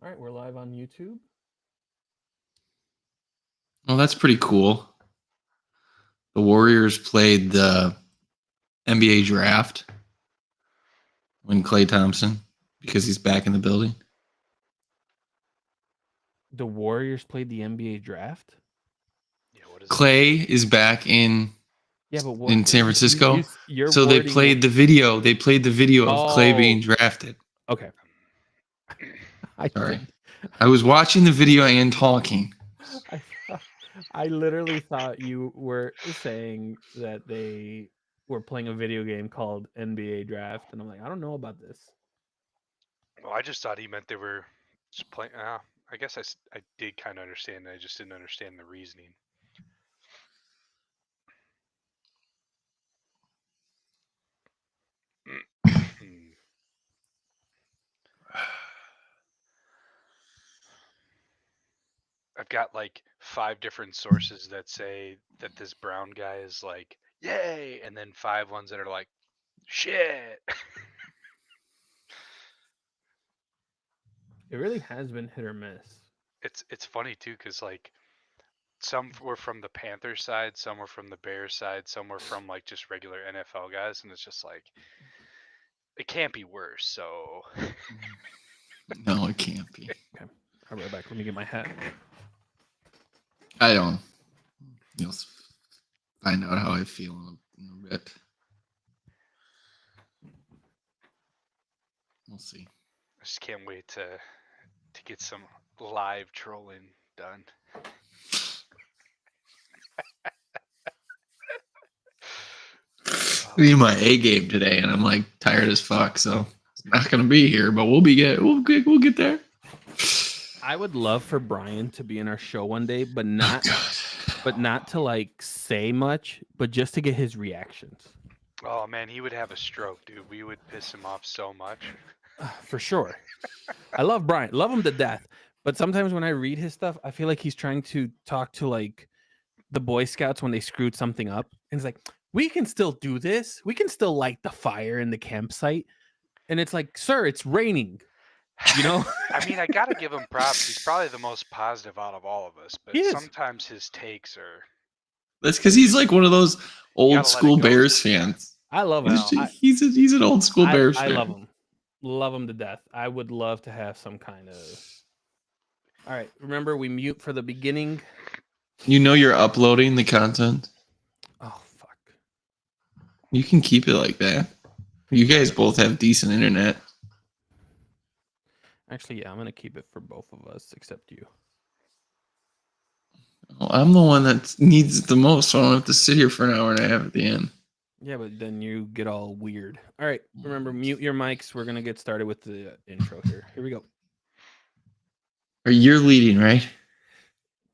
All right, we're live on YouTube. Well, that's pretty cool. The Warriors played the NBA draft when Klay Thompson, because he's back in the building. The Warriors played the NBA draft. Yeah, what is Klay is back in San Francisco. So they played the video. They played the video of Klay being drafted. Okay. Sorry. I was watching the video and talking. I literally thought you were saying that they were playing a video game called NBA Draft, and I'm like, I don't know about this. Well, I just thought he meant they were just playing. I guess I did kind of understand. I just didn't understand the reasoning. I've got like 5 different sources that say that this Brown guy is like, yay, and then 5 ones that are like, shit. It really has been hit or miss. It's funny too, because like some were from the Panthers side, some were from the Bears side, some were from like just regular NFL guys, and it's just like it can't be worse. So no, it can't be. Okay, I'll be right back. Let me get my hat. I don't. You'll find out how I feel in a bit. We'll see. I just can't wait to get some live trolling done. Be my A game today, and I'm like tired as fuck, so it's not gonna be here. But we'll get there. I would love for Brian to be in our show one day, but not to like say much, but just to get his reactions. Oh man, he would have a stroke, dude. We would piss him off so much. For sure. I love Brian, love him to death. But sometimes when I read his stuff, I feel like he's trying to talk to like the Boy Scouts when they screwed something up. And it's like, we can still do this. We can still light the fire in the campsite. And it's like, sir, it's raining. You know? I mean, I gotta give him props. He's probably the most positive out of all of us, but sometimes his takes are. That's because he's like one of those old school Bears fans. I love him. He's an old school Bears fan. I love him to death. I would love to have some kind of. All right, remember we mute for the beginning. You know you're uploading the content. Oh fuck! You can keep it like that. You guys both have decent internet. Actually, yeah, I'm gonna keep it for both of us except you. Well, I'm the one that needs it the most, so I don't have to sit here for an hour and a half at the end. Yeah, but then you get all weird. All right, remember, mute your mics. We're gonna get started with the intro here. Here we go. You're leading, right?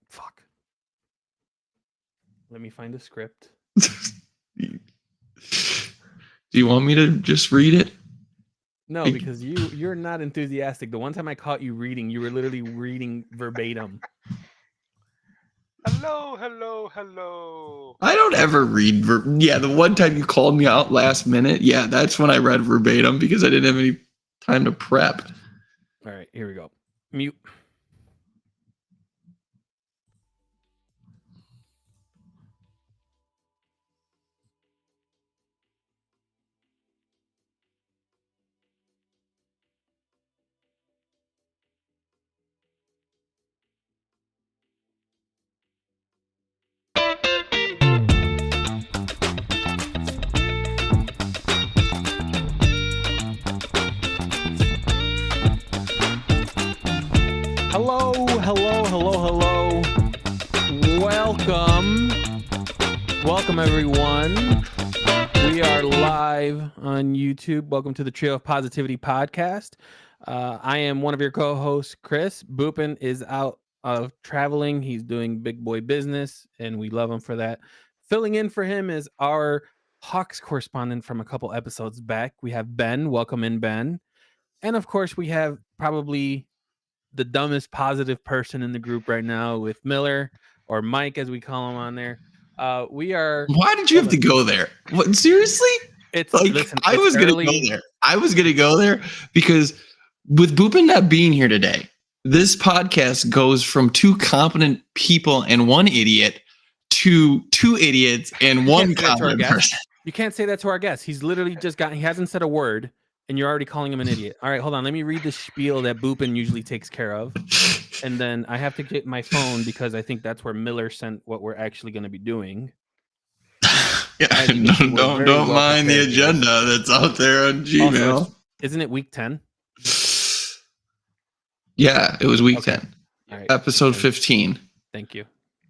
Fuck. Let me find a script. Do you want me to just read it? No, because you're not enthusiastic. The one time I caught you reading, you were literally reading verbatim. Hello. I don't ever read yeah, the one time you called me out last minute, yeah, that's when I read verbatim because I didn't have any time to prep. All right, here we go. Mute. Hello. Welcome, everyone. We are live on YouTube. Welcome to the Trio of Positivity podcast. I am one of your co-hosts, Chris. Boopin is out of traveling. He's doing big boy business, and we love him for that. Filling in for him is our Hawks correspondent from a couple episodes back. We have Ben. Welcome in, Ben. And of course, we have probably the dumbest positive person in the group right now with Miller, or Mike as we call him on there. We are. Why did you have to go there? What, seriously? It's like I was gonna go there. I was gonna go there because with Boopin not being here today, this podcast goes from 2 competent people and 1 idiot to 2 idiots and 1 say that to our competent guest. person. You can't say that to our guest. He's literally he hasn't said a word, and you're already calling him an idiot. All right, hold on. Let me read the spiel that Boopin usually takes care of. And then I have to get my phone because I think that's where Miller sent what we're actually going to be doing. Yeah, As you can see, we're very don't well mind the prepared here. agenda that's out there on Gmail. Also, isn't it week 10? Yeah, it was week Okay. 10. All right. Episode 15. Thank you.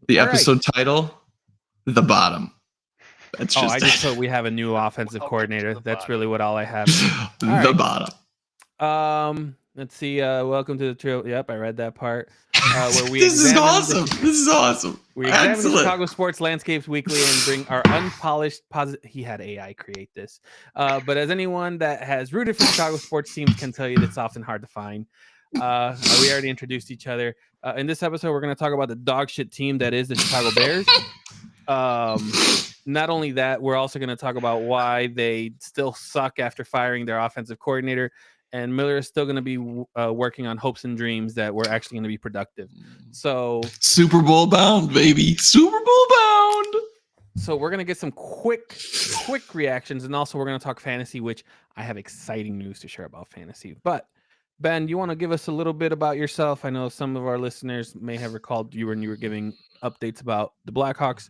The All right. episode title, The Bottom. That's Oh, just I just put we have a new offensive Welcome to coordinator. the That's bottom. really what all I have. The right. Bottom. Let's see. Welcome to the trio. Yep, I read that part. Where we This is examine awesome. This is awesome. We examine the Excellent. Chicago sports landscapes weekly and bring our unpolished He had AI create this. But as anyone that has rooted for Chicago sports teams can tell you, that's often hard to find. We already introduced each other. In this episode, we're going to talk about the dog shit team that is the Chicago Bears. Not only that, we're also going to talk about why they still suck after firing their offensive coordinator. And Miller is still going to be working on hopes and dreams that we're actually going to be productive. So Super Bowl bound, baby. Super Bowl bound. So we're going to get some quick reactions. And also we're going to talk fantasy, which I have exciting news to share about fantasy. But Ben, you want to give us a little bit about yourself? I know some of our listeners may have recalled you when you were giving updates about the Blackhawks.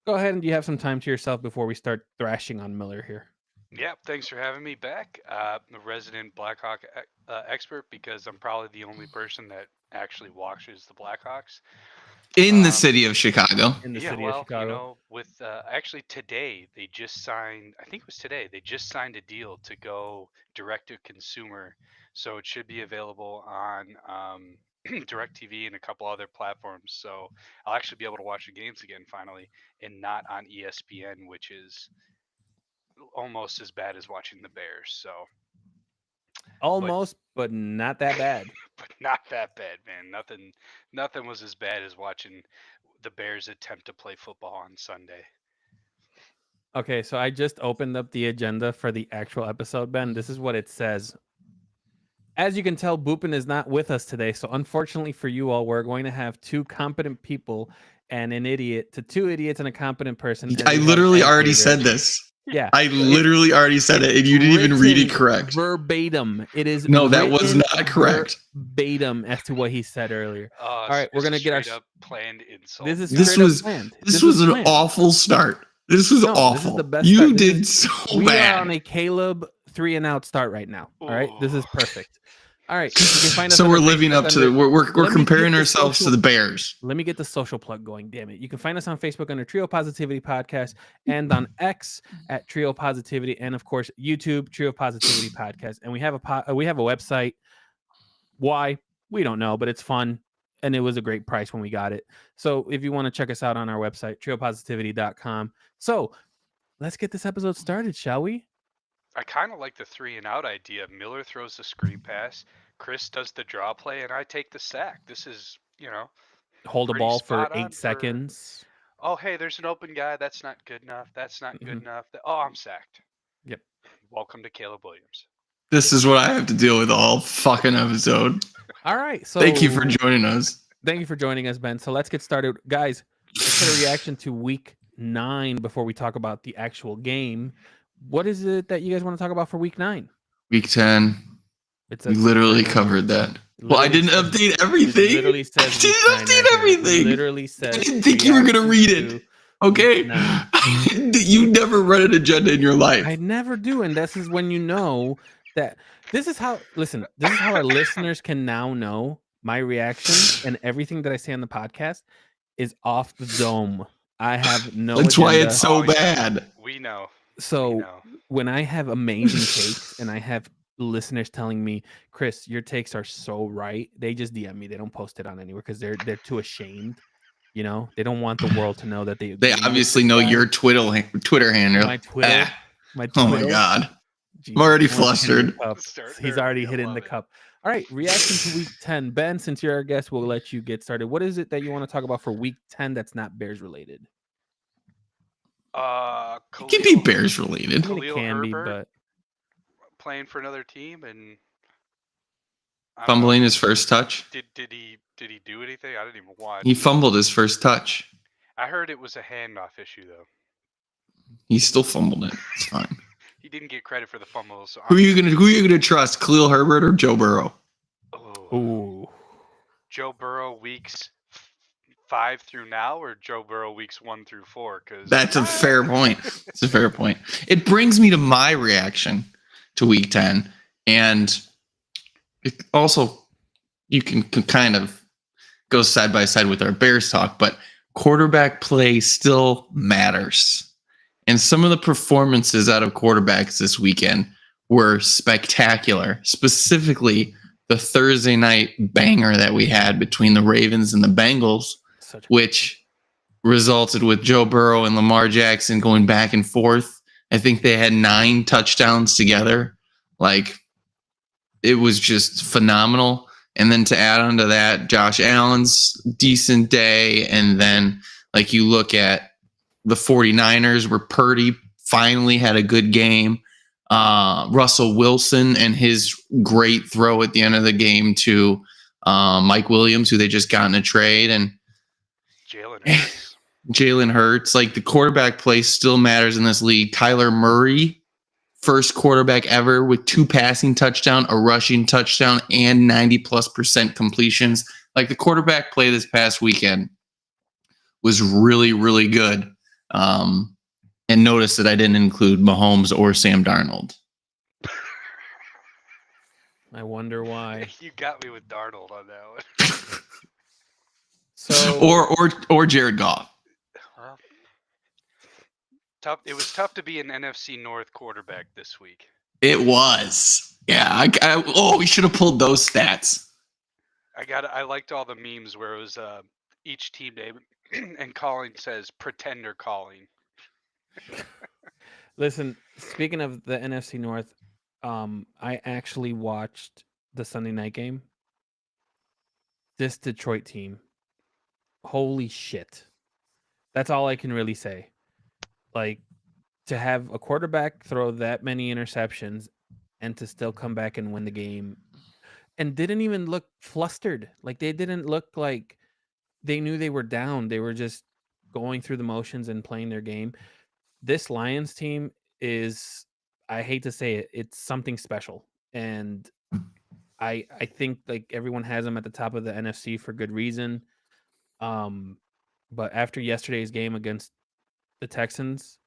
Go ahead, and you have some time to yourself before we start thrashing on Miller here. Yeah, thanks for having me back. I'm a resident Blackhawk expert because I'm probably the only person that actually watches the Blackhawks. In the city of Chicago. In the Yeah, city well, of Chicago. you know, with actually today they just signed. I think it was today they just signed a deal to go direct to consumer, so it should be available on DirecTV and a couple other platforms. So I'll actually be able to watch the games again finally, and not on ESPN, which is almost as bad as watching the Bears. So, Almost, but not that bad. but not that bad, man. Nothing was as bad as watching the Bears attempt to play football on Sunday. Okay, so I just opened up the agenda for the actual episode, Ben. This is what it says. As you can tell, Boopin is not with us today. So unfortunately for you all, we're going to have 2 competent people and an idiot to 2 idiots and a competent person. and I we have literally Ben already Hader. said this. Yeah. I literally already said it, and you didn't even read it Written correct. Verbatim. It is No, that was written not correct. Verbatim as to what he said earlier. All right, we're gonna get our up planned insult. This is This straight up was- planned. This was an planned. awful start. This was No, this is awful. the best You start. This did so We bad. are on a Caleb 3 and out start right now. All right, this is Ooh. perfect. All right, you can find us So on we're the living Facebook up to the. under- We're Let me comparing get the ourselves to social- the Bears. Let me get the social plug going. Damn it! You can find us on Facebook under Trio Positivity Podcast and on X at Trio Positivity, and of course YouTube Trio Positivity Podcast. And we have a website. Why? We don't know, but it's fun, and it was a great price when we got it. So if you want to check us out on our website, triopositivity.com. So let's get this episode started, shall we? I kind of like the 3 and out idea. Miller throws the screen pass, Chris does the draw play, and I take the sack. This is, Hold a Pretty ball for spot on 8 seconds. oh, hey, there's an open guy. That's not good enough. That's not good enough. Oh, I'm sacked. Yep. Welcome to Caleb Williams. This is what I have to deal with all fucking episode. All right. So Thank you for joining us. Thank you for joining us, Ben. So let's get started. Guys, let's get a reaction to week 9 before we talk about the actual game. What is it that you guys want to talk about for week 9? Week 10. It's We literally covered that. Well, I didn't update everything. Literally says I week didn't 9 update right here. everything. Literally says. I didn't think you were gonna read reaction it. Okay. week 9. You never read an agenda in your life. I never do, and this is when you know that this is how. Listen, this is how our listeners can now know my reaction and everything that I say on the podcast is off the dome. I have no. That's why agenda. it's so Oh, yeah. bad. We know. So We know. when I have amazing takes and I have listeners telling me, Chris, your takes are so right, they just DM me. They don't post it on anywhere because they're too ashamed. You know, they don't want the world to know that they. They agree with obviously this know guy. your Twitter handle. My Twitter. Ah. My Oh my Twitter. god. Jeez, I'm already he's already hitting the flustered. cup. Starting He's early, already I hitting love the it. cup. All right, reaction to week 10. Ben, since you're our guest, we'll let you get started. What is it that you want to talk about for week 10 that's not Bears related? It can be Khalil Bears related. I mean, it Khalil can be, Herbert. but playing for another team, and I don't know. Fumbling his first touch. Did he do anything? I didn't even watch. He fumbled his first touch. I heard it was a handoff issue though. He still fumbled it. It's fine. He didn't get credit for the fumble. So Who are you gonna trust? Khalil Herbert or Joe Burrow? Oh, Ooh. Joe Burrow weeks 5 through now, or Joe Burrow weeks 1 through 4? Because That's a fair point. It's a fair point. It brings me to my reaction to Week 10, and it also you can kind of go side by side with our Bears talk, but quarterback play still matters. And some of the performances out of quarterbacks this weekend were spectacular, specifically the Thursday night banger that we had between the Ravens and the Bengals, which resulted with Joe Burrow and Lamar Jackson going back and forth. I think they had 9 touchdowns together. Like, it was just phenomenal. And then to add on to that, Josh Allen's decent day. And then, like, you look at the 49ers where Purdy finally had a good game. Russell Wilson and his great throw at the end of the game to Mike Williams, who they just got in a trade. And Jalen Hurts. Like, the quarterback play still matters in this league. Kyler Murray, first quarterback ever with 2 passing touchdowns, a rushing touchdown, and 90+% completions. Like, the quarterback play this past weekend was really, really good. And notice that I didn't include Mahomes or Sam Darnold. I wonder why. You got me with Darnold on that one. So or Jared Goff. Well, tough. It was tough to be an NFC North quarterback this week. It was. Yeah. We should have pulled those stats. I liked all the memes where it was each team name and calling says pretender calling. Listen, speaking of the NFC North, I actually watched the Sunday night game. This Detroit team, holy shit. That's all I can really say. Like, to have a quarterback throw that many interceptions and to still come back and win the game and didn't even look flustered. Like, they didn't look like they knew they were down. They were just going through the motions and playing their game. This Lions team is, I hate to say it, it's something special. And I think, like, everyone has them at the top of the NFC for good reason. But after yesterday's game against the Texans,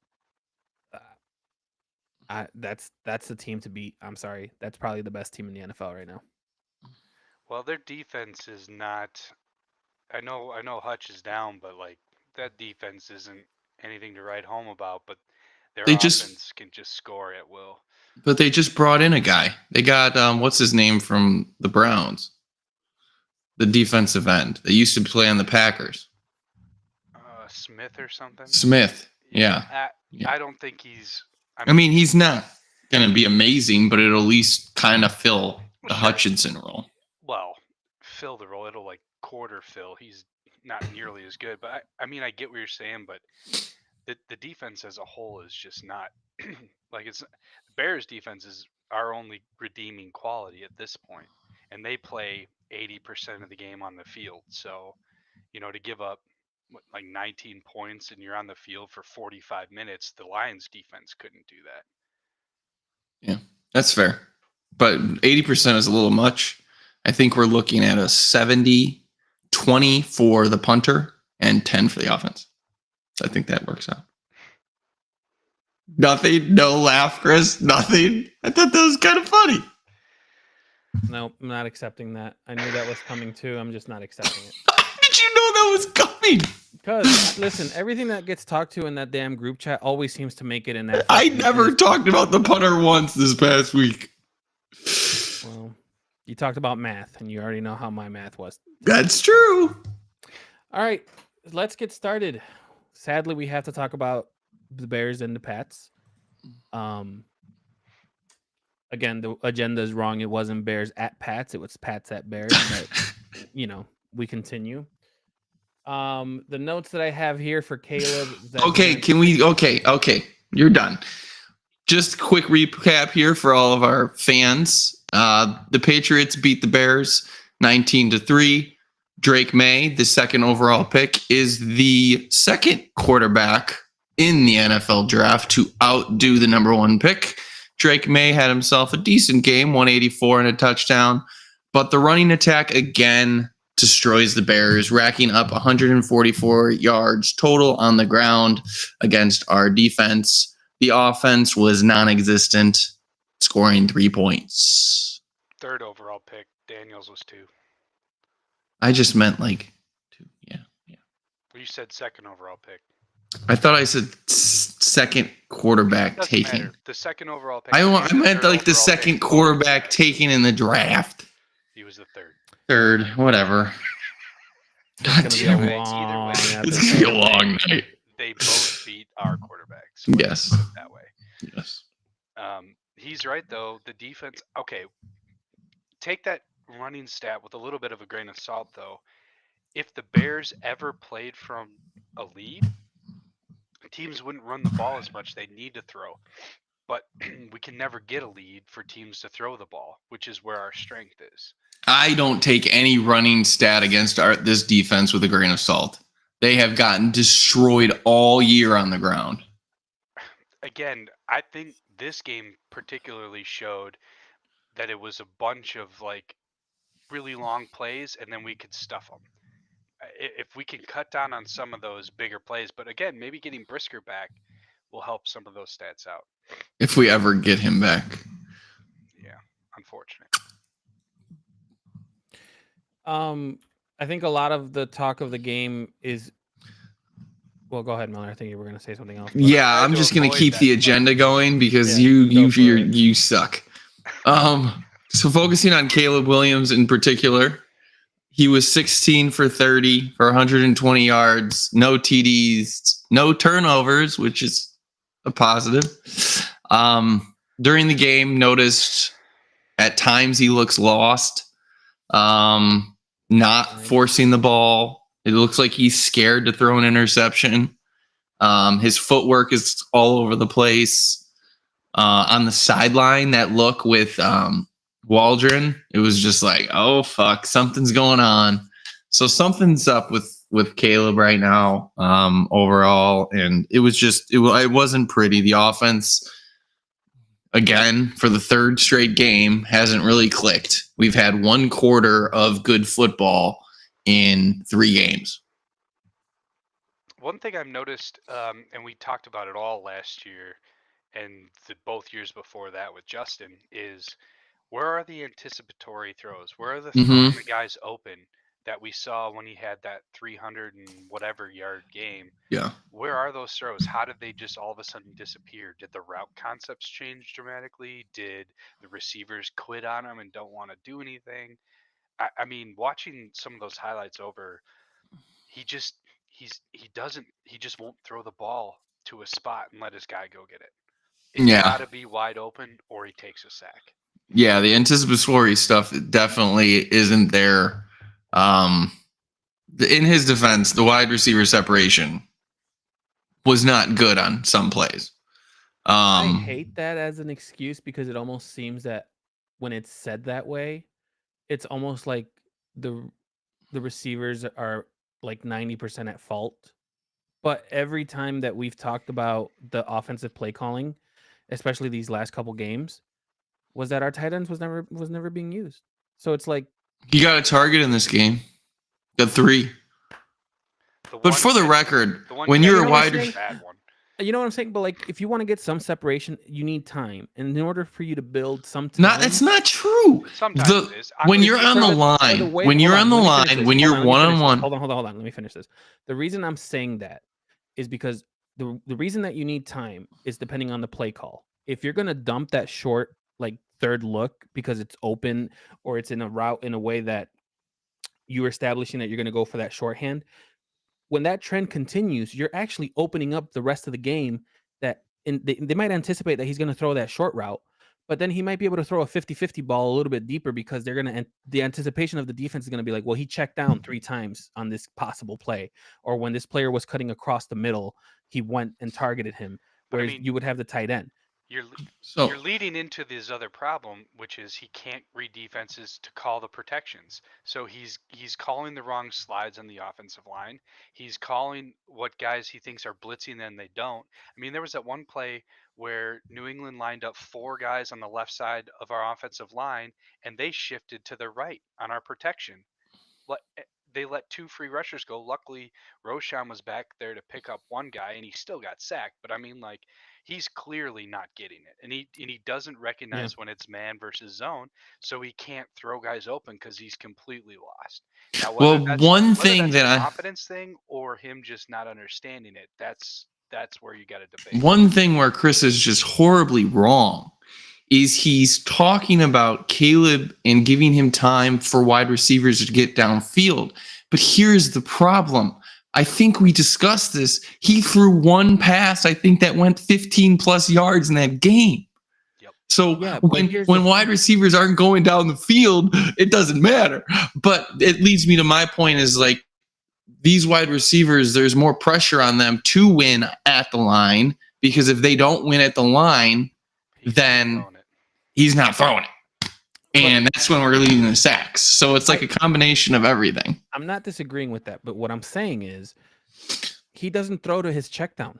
that's the team to beat. I'm sorry. That's probably the best team in the NFL right now. Well, their defense is not. I know Hutch is down, but like, that defense isn't anything to write home about. But their offense can just score at will. But they just brought in a guy. They got what's his name from the Browns, the defensive end. They used to play on the Packers. Smith or something. Smith. Yeah. I don't think he's. I mean, he's not going to be amazing, but it'll at least kind of fill the Hutchinson role. Well, fill the role. It'll like quarter fill. He's not nearly as good, but I mean, I get what you're saying, but the defense as a whole is just not like it's. The Bears defense is our only redeeming quality at this point, and they play 80% of the game on the field. So, to give up like 19 points and you're on the field for 45 minutes, the Lions defense couldn't do that. Yeah, that's fair. But 80% is a little much. I think we're looking at a 70-20 for the punter and 10 for the offense. So I think that works out. Nothing? No laugh, Chris? Nothing? I thought that was kind of funny. No, I'm not accepting that. I knew that was coming too. I'm just not accepting it. Did you know that was coming? Because, listen, everything that gets talked to in that damn group chat always seems to make it in that. I never talked about the punter once this past week. Well, you talked about math, and you already know how my math was. That's true. All right, let's get started. Sadly, we have to talk about the Bears and the Pats. Again, the agenda is wrong. It wasn't Bears at Pats. It was Pats at Bears. But, we continue. The notes that I have here for Caleb. Okay, can we? Okay, you're done. just quick recap here for all of our fans. The Patriots beat the Bears 19-3. Drake May, the second overall pick, is the second quarterback in the NFL draft to outdo the number one pick. Drake May had himself a decent game, 184 and a touchdown, but the running attack again destroys the Bears, racking up 144 yards total on the ground against our defense. The offense was non-existent, scoring 3 points. Third overall pick. Daniels was 2. I just meant like 2. Yeah. Well, you said second overall pick. I thought I said second quarterback Doesn't taking. matter. The second overall pick. I was the meant third like the overall second pick. quarterback taken in the draft. He was the third. Third, whatever. God It's damn gonna be it. a long It's gonna be a episode. long night. They both beat our quarterbacks. Yes. Let's put it that way. Yes. He's right though. The defense. Okay. Take that running stat with a little bit of a grain of salt though. If the Bears ever played from a lead, teams wouldn't run the ball as much. They need to throw. But we can never get a lead for teams to throw the ball, which is where our strength is. I don't take any running stat against this defense with a grain of salt. They have gotten destroyed all year on the ground. Again, I think this game particularly showed that it was a bunch of like really long plays and then we could stuff them. If we can cut down on some of those bigger plays, but again, maybe getting Brisker back will help some of those stats out. If we ever get him back. Yeah, unfortunate. I think a lot of the talk of the game is. Well, go ahead, Miller. I think you were going to say something else. Yeah, I had I'm to just gonna avoid keep that the part. agenda going because Yeah, go for it. you suck. So focusing on Caleb Williams in particular, he was 16 for 30 for 120 yards, no TDs, no turnovers, which is a positive. During the game, noticed at times he looks lost, not forcing the ball. It looks like he's scared to throw an interception. His footwork is all over the place. On the sideline, that look with Waldron, it was just like, oh fuck, something's going on. So something's up with Caleb right now, overall, and it wasn't pretty. The offense, again, for the third straight game, hasn't really clicked. We've had one quarter of good football in 3 games. One thing I've noticed, and we talked about it all last year and both years before that with Justin, is where are the anticipatory throws? Where are the throwing the guys open that we saw when he had that 300 and whatever yard game? Yeah. Where are those throws? How did they just all of a sudden disappear? Did the route concepts change dramatically? Did the receivers quit on him and don't want to do anything? I mean, watching some of those highlights over, he just won't throw the ball to a spot and let his guy go get it. It's Yeah. got to be wide open or he takes a sack. Yeah, the anticipatory stuff definitely isn't there. In his defense, the wide receiver separation was not good on some plays. I hate that as an excuse because it almost seems that when it's said that way, it's almost like the receivers are like 90% at fault. But every time that we've talked about the offensive play calling, especially these last couple games, was that our tight ends was never being used. So it's like He got a target in this game. Got 3. But for the record, when you're a wide receiver, bad one. you know what I'm saying? But like if you want to get some separation, you need time. And in order for you to build some time, it's not true. Sometimes it is. When you're on the line, when you're one-on-one. Hold on. Let me finish this. The reason I'm saying that is because the reason that you need time is depending on the play call. If you're gonna dump that short like third look because it's open or it's in a route in a way that you're establishing that you're gonna go for that shorthand, when that trend continues, you're actually opening up the rest of the game that they might anticipate that he's going to throw that short route, but then he might be able to throw a 50-50 ball a little bit deeper because the anticipation of the defense is going to be like, well, he checked down 3 times on this possible play. Or when this player was cutting across the middle, he went and targeted him, whereas you would have the tight end. You're So you're leading into this other problem, which is he can't read defenses to call the protections. So he's calling the wrong slides on the offensive line. He's calling what guys he thinks are blitzing and they don't. I mean, there was that one play where New England lined up 4 guys on the left side of our offensive line, and they shifted to the right on our protection. They let 2 free rushers go. Luckily, Roshan was back there to pick up one guy, and he still got sacked. But I mean, like, he's clearly not getting it, and he doesn't recognize when it's man versus zone, so he can't throw guys open because he's completely lost. Now, well, one whether thing that's a that I confidence thing or him just not understanding it, that's where you got to debate. one thing where Chris is just horribly wrong is he's talking about Caleb and giving him time for wide receivers to get downfield. But here's the problem. I think we discussed this. He threw one pass, I think, that went 15 plus yards in that game. Yep. So Yeah, but when wide receivers aren't going down the field, it doesn't matter. But it leads me to my point is like these wide receivers, there's more pressure on them to win at the line because if they don't win at the line, then he's not throwing it. And that's when we're leading the sacks. So it's like a combination of everything. I'm not disagreeing with that, but what I'm saying is he doesn't throw to his check down.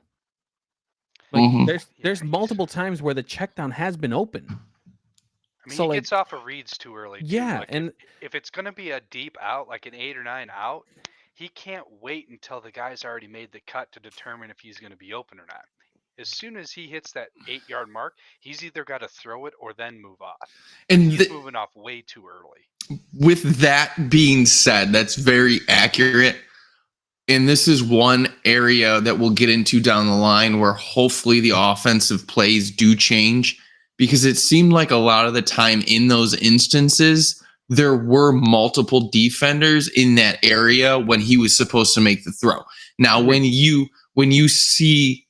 Like there's multiple times where the check down has been open. I mean, he gets off of reads too early. Yeah, like and if it's going to be a deep out, like an 8 or 9 out, he can't wait until the guy's already made the cut to determine if he's going to be open or not. As soon as he hits that 8-yard mark, he's either got to throw it or then move off. And he's moving off way too early. With that being said, that's very accurate. And this is one area that we'll get into down the line where hopefully the offensive plays do change, because it seemed like a lot of the time in those instances, there were multiple defenders in that area when he was supposed to make the throw. Now, when you see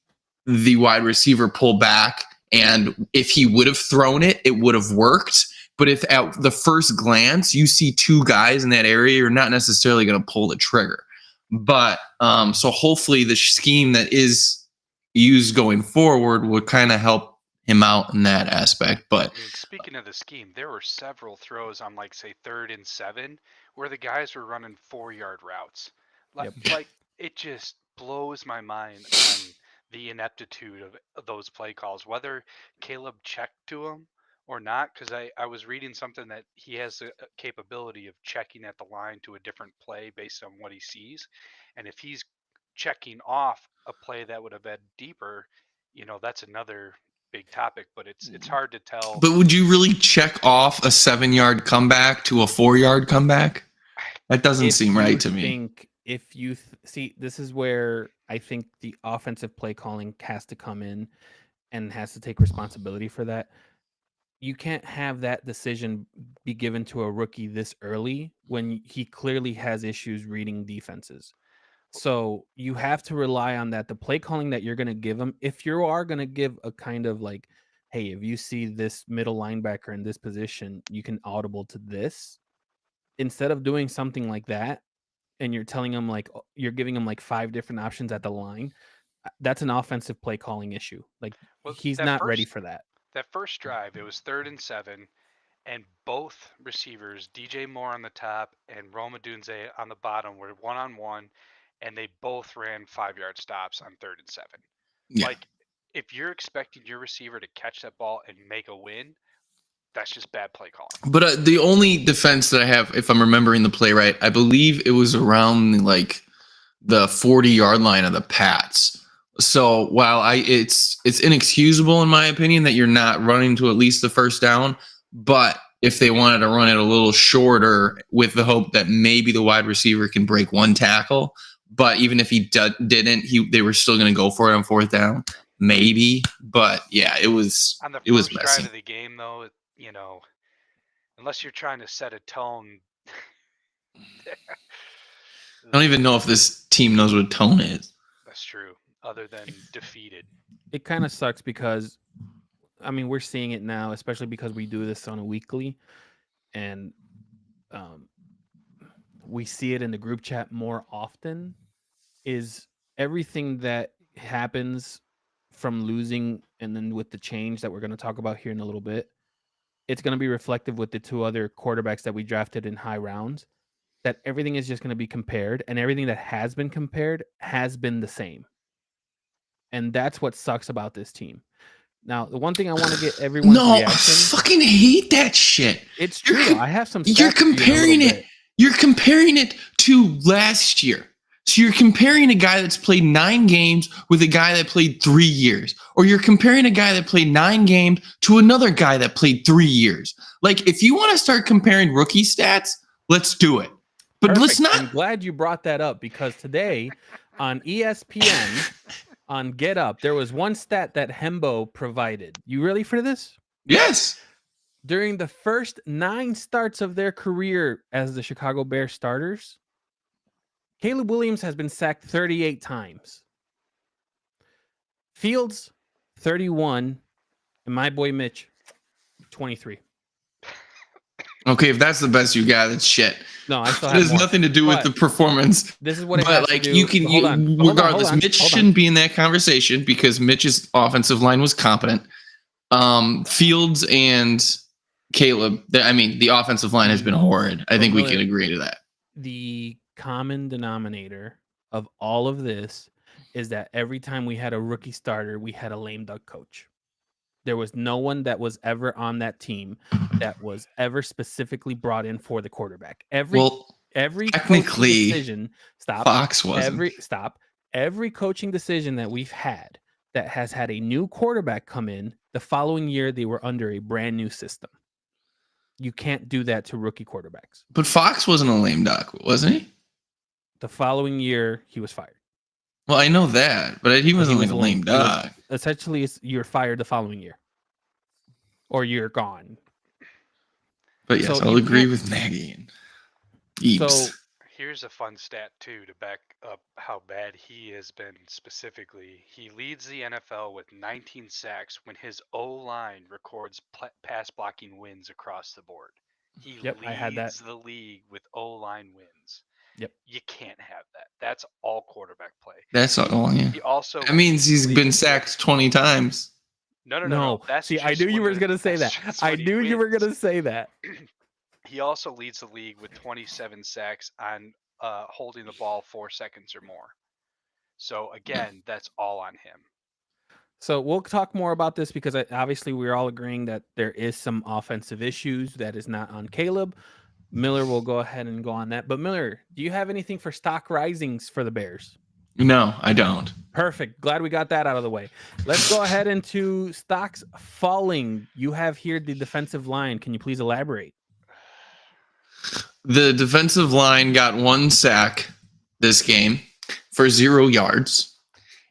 the wide receiver pull back, and if he would have thrown it, it would have worked. But if at the first glance you see 2 guys in that area, you're not necessarily going to pull the trigger. But so hopefully the scheme that is used going forward would kind of help him out in that aspect. But I mean, speaking of the scheme, there were several throws on, like, say, 3rd and 7 where the guys were running 4-yard routes. Like it just blows my mind on the ineptitude of those play calls, whether Caleb checked to him or not, because I was reading something that he has the capability of checking at the line to a different play based on what he sees. And if he's checking off a play that would have been deeper, that's another big topic, but it's hard to tell. But would you really check off a 7-yard comeback to a 4-yard comeback? That doesn't seem right to me. If you see, this is where I think the offensive play calling has to come in and has to take responsibility for that. You can't have that decision be given to a rookie this early when he clearly has issues reading defenses. So you have to rely on that. The play calling that you're going to give him, if you are going to give a kind of like, hey, if you see this middle linebacker in this position, you can audible to this. Instead of doing something like that, and you're telling him like you're giving him like 5 different options at the line, that's an offensive play calling issue. Like he's not ready for that. That first drive, it was 3rd and 7, and both receivers, DJ Moore on the top and Rome Odunze on the bottom, were 1-on-1, and they both ran 5-yard stops on 3rd and 7. Yeah. Like, if you're expecting your receiver to catch that ball and make a win, that's just bad play calling. But the only defense that I have, if I'm remembering the play right, I believe it was around like the 40-yard line of the Pats. So while it's inexcusable in my opinion that you're not running to at least the first down, but if they wanted to run it a little shorter with the hope that maybe the wide receiver can break 1 tackle, but even if he didn't, they were still going to go for it on 4th down, maybe. But yeah, it was on the it was first messy. drive of the game, though. Unless you're trying to set a tone. I don't even know if this team knows what tone is. That's true. Other than defeated. It kind of sucks because, I mean, we're seeing it now, especially because we do this on a weekly, and we see it in the group chat more often. Is everything that happens from losing, and then with the change that we're going to talk about here in a little bit, it's going to be reflective with the two other quarterbacks that we drafted in high rounds, that everything is just going to be compared, and everything that has been compared has been the same. And that's what sucks about this team. Now, the one thing I want to get everyone's No, I reaction. fucking hate that shit. It's You're true. com- I have some. You're stats for you in a comparing little it. bit. You're comparing it to last year. So you're comparing a guy that's played 9 games with a guy that played 3 years. Or you're comparing a guy that played 9 games to another guy that played 3 years. Like, if you want to start comparing rookie stats, let's do it. But let's Perfect. not. I'm glad you brought that up, because today on ESPN on Get Up, there was one stat that Hembo provided. You ready for this? Yes. During the first 9 starts of their career as the Chicago Bears starters, Caleb Williams has been sacked 38 times. Fields, 31. And my boy Mitch, 23. Okay, if that's the best you got, it's shit. No, I still It have has more. nothing to do with But the performance. This is what it has But like to do. you can, Hold on. regardless, Mitch shouldn't be in that conversation because Mitch's offensive line was competent. Fields and Caleb, the offensive line has been horrid. I think we can agree to that. The common denominator of all of this is that every time we had a rookie starter, we had a lame duck coach. There was no one that was ever on that team that was ever specifically brought in for the quarterback. Every technically, coaching decision, Fox wasn't. Every coaching decision that we've had that has had a new quarterback come in, the following year they were under a brand new system. You can't do that to rookie quarterbacks. But Fox wasn't a lame duck, wasn't he? The following year, he was fired. Well, I know that, but he wasn't like a lame duck. Essentially, you're fired the following year, or you're gone. But yes, I'll agree with Nagy and Eaves. So here's a fun stat too to back up how bad he has been specifically. He leads the NFL with 19 sacks when his O-line records pass blocking wins across the board. He leads the league with O-line wins. Yep. You can't have that. That's all quarterback play. That's all. Yeah. He also that means he's been sacked 20 times. No. That's I knew you were going to say that. I knew you were going to say that. He also leads the league with 27 sacks on holding the ball 4 seconds or more. So again, that's all on him. So we'll talk more about this because obviously we're all agreeing that there is some offensive issues that is not on Caleb. Miller will go ahead and go on that. But Miller, do you have anything for stock risings for the Bears? No, I don't. Perfect. Glad we got that out of the way. Let's go ahead into stocks falling. You have here the defensive line. Can you please elaborate? The defensive line got 1 sack this game for 0 yards.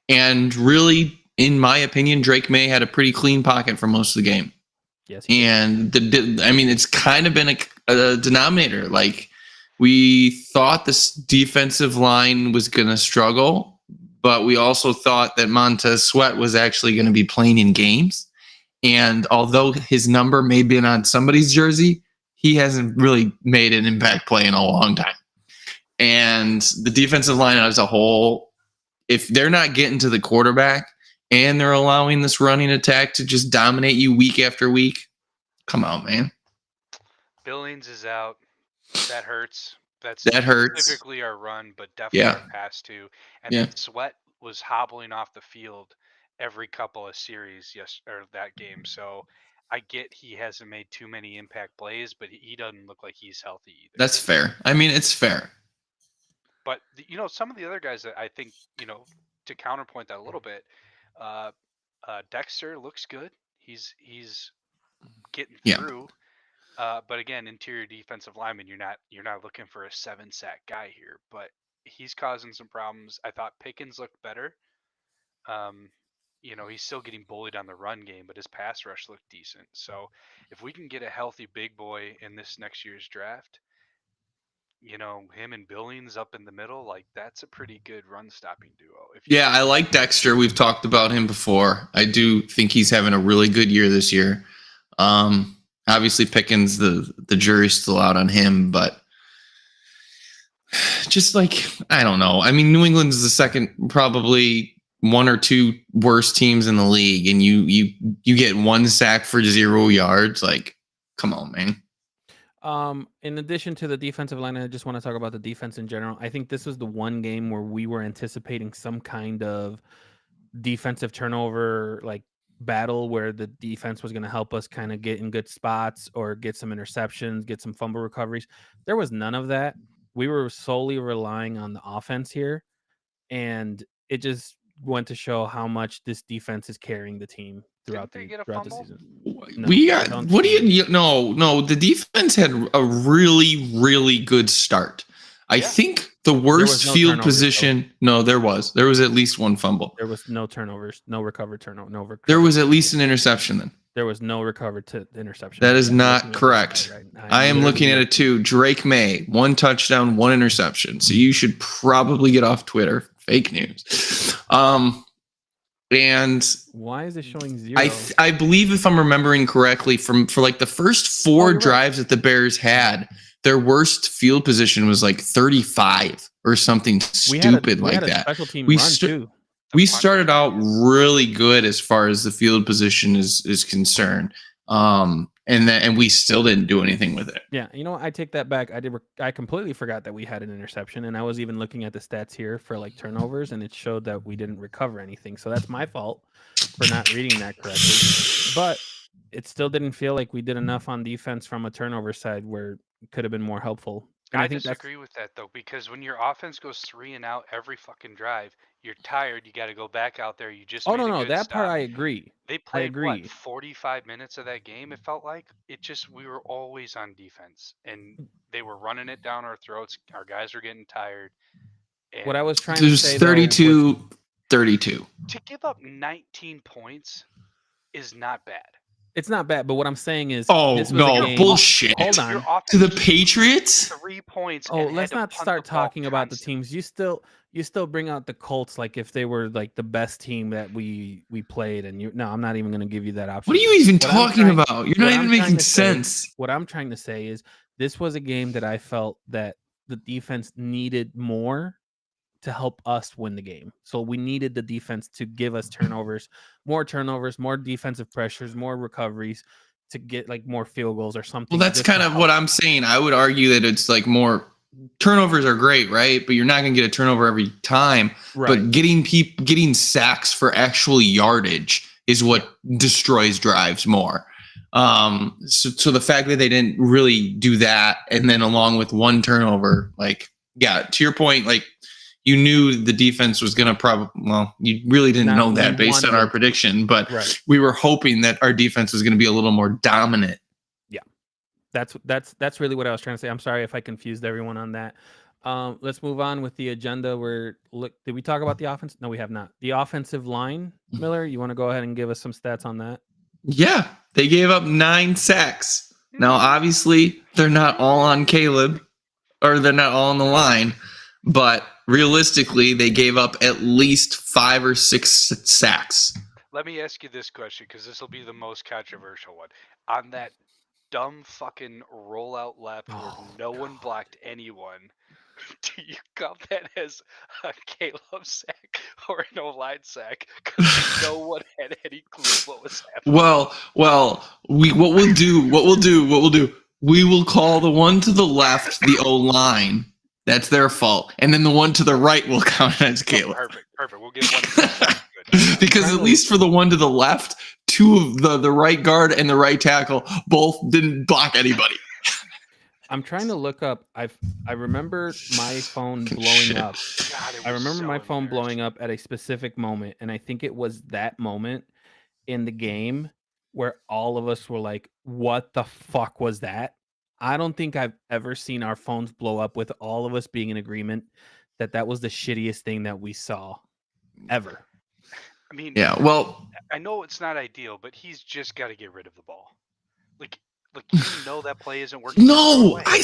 And really, in my opinion, Drake May had a pretty clean pocket for most of the game. Yes. And it's kind of been a denominator. Like, we thought this defensive line was going to struggle, but we also thought that Montez Sweat was actually going to be playing in games. And although his number may have been on somebody's jersey, he hasn't really made an impact play in a long time. And the defensive line as a whole, if they're not getting to the quarterback and they're allowing this running attack to just dominate you week after week, come on, man. Billings is out. That hurts. That hurts. Specifically our run, but definitely our pass too. And Yeah. then Sweat was hobbling off the field every couple of series that game. So I get he hasn't made too many impact plays, but he doesn't look like he's healthy either. That's fair. I mean, it's fair. But some of the other guys that I think, to counterpoint that a little bit, Dexter looks good. He's getting through. But again, interior defensive lineman, you're not looking for a 7-sack guy here, but he's causing some problems. I thought Pickens looked better. He's still getting bullied on the run game, but his pass rush looked decent. So if we can get a healthy big boy in this next year's draft, him and Billings up in the middle, like that's a pretty good run stopping duo. I like Dexter. We've talked about him before. I do think he's having a really good year this year. Obviously Pickens, the jury's still out on him, but just like, I don't know. I mean, New England is the second probably one or two worst teams in the league, and you get 1 sack for 0 yards. Like, come on, man. In addition to the defensive line, I just want to talk about the defense in general. I think this was the one game where we were anticipating some kind of defensive turnover, like battle, where the defense was going to help us kind of get in good spots or get some interceptions, get some fumble recoveries. There was none of that. We were solely relying on the offense here, and it just went to show how much this defense is carrying the team throughout Didn't they the get a throughout the fumble? season. No, we got what do you no the defense had a really good start. I think the worst field position there was at least one fumble. There was no turnovers, no recovered turnover. There was at least an interception then. There was no recovered interception. That is not correct. I am looking at it too. Drake May, 1 touchdown, 1 interception. So you should probably get off Twitter. Fake news. And why is it showing 0? I believe, if I'm remembering correctly, for like the first 4 drives that the Bears had, their worst field position was like 35 or something stupid like that. Special team run too. We started out really good as far as the field position is concerned, and we still didn't do anything with it. Yeah, you know what? I take that back. I completely forgot that we had an interception, and I was even looking at the stats here for like turnovers, and it showed that we didn't recover anything. So that's my fault for not reading that correctly. But it still didn't feel like we did enough on defense from a turnover side where it could have been more helpful. And I disagree with that though, because when your offense goes 3 and out every fucking drive, you're tired. You got to go back out there. You just no, that part I agree. They played what 45 minutes of that game. It felt like we were always on defense, and they were running it down our throats. Our guys were getting tired. What I was trying to say, 32. To give up 19 points is not bad. It's not bad, but what I'm saying is, bullshit. Hold on. To the Patriots, 3 points. Oh, let's not start talking about the teams. You still bring out the Colts like if they were like the best team that we played, and I'm not even going to give you that option. What are you even talking about? You're not even making sense. What I'm trying to say is, this was a game that I felt that the defense needed more to help us win the game. So we needed the defense to give us turnovers, more defensive pressures, more recoveries to get like more field goals or something. Well, that's kind of what I'm saying. I would argue that it's like more turnovers are great, right? But you're not going to get a turnover every time. Right. But getting sacks for actual yardage is what destroys drives more. So the fact that they didn't really do that, and then along with 1 turnover, like, yeah, to your point, like, you knew the defense was going to you really didn't know that based on our prediction, but we were hoping that our defense was going to be a little more dominant. Yeah, that's really what I was trying to say. I'm sorry if I confused everyone on that. Let's move on with the agenda. Did we talk about the offense? No, we have not. The offensive line, Miller, you want to go ahead and give us some stats on that? Yeah, they gave up 9 sacks. Now, obviously, they're not all on Caleb, or they're not all on the line, but realistically, they gave up at least 5 or 6 sacks. Let me ask you this question, because this will be the most controversial one. On that dumb fucking rollout left where no one blocked anyone, do you count that as a Caleb sack or an O-line sack? Because no one had any clue what was happening. Well, we will do. We will call the one to the left the O-line. That's their fault. And then the one to the right will count as Caleb. Perfect. We'll get one. Because at least for the one to the left, 2 of the right guard and the right tackle both didn't block anybody. I'm trying to look up. I remember my phone blowing up. God, I remember my phone blowing up at a specific moment, and I think it was that moment in the game where all of us were like, "What the fuck was that?" I don't think I've ever seen our phones blow up with all of us being in agreement that was the shittiest thing that we saw ever. I mean, yeah. Well, I know it's not ideal, but he's just got to get rid of the ball. Like you know that play isn't working. No, I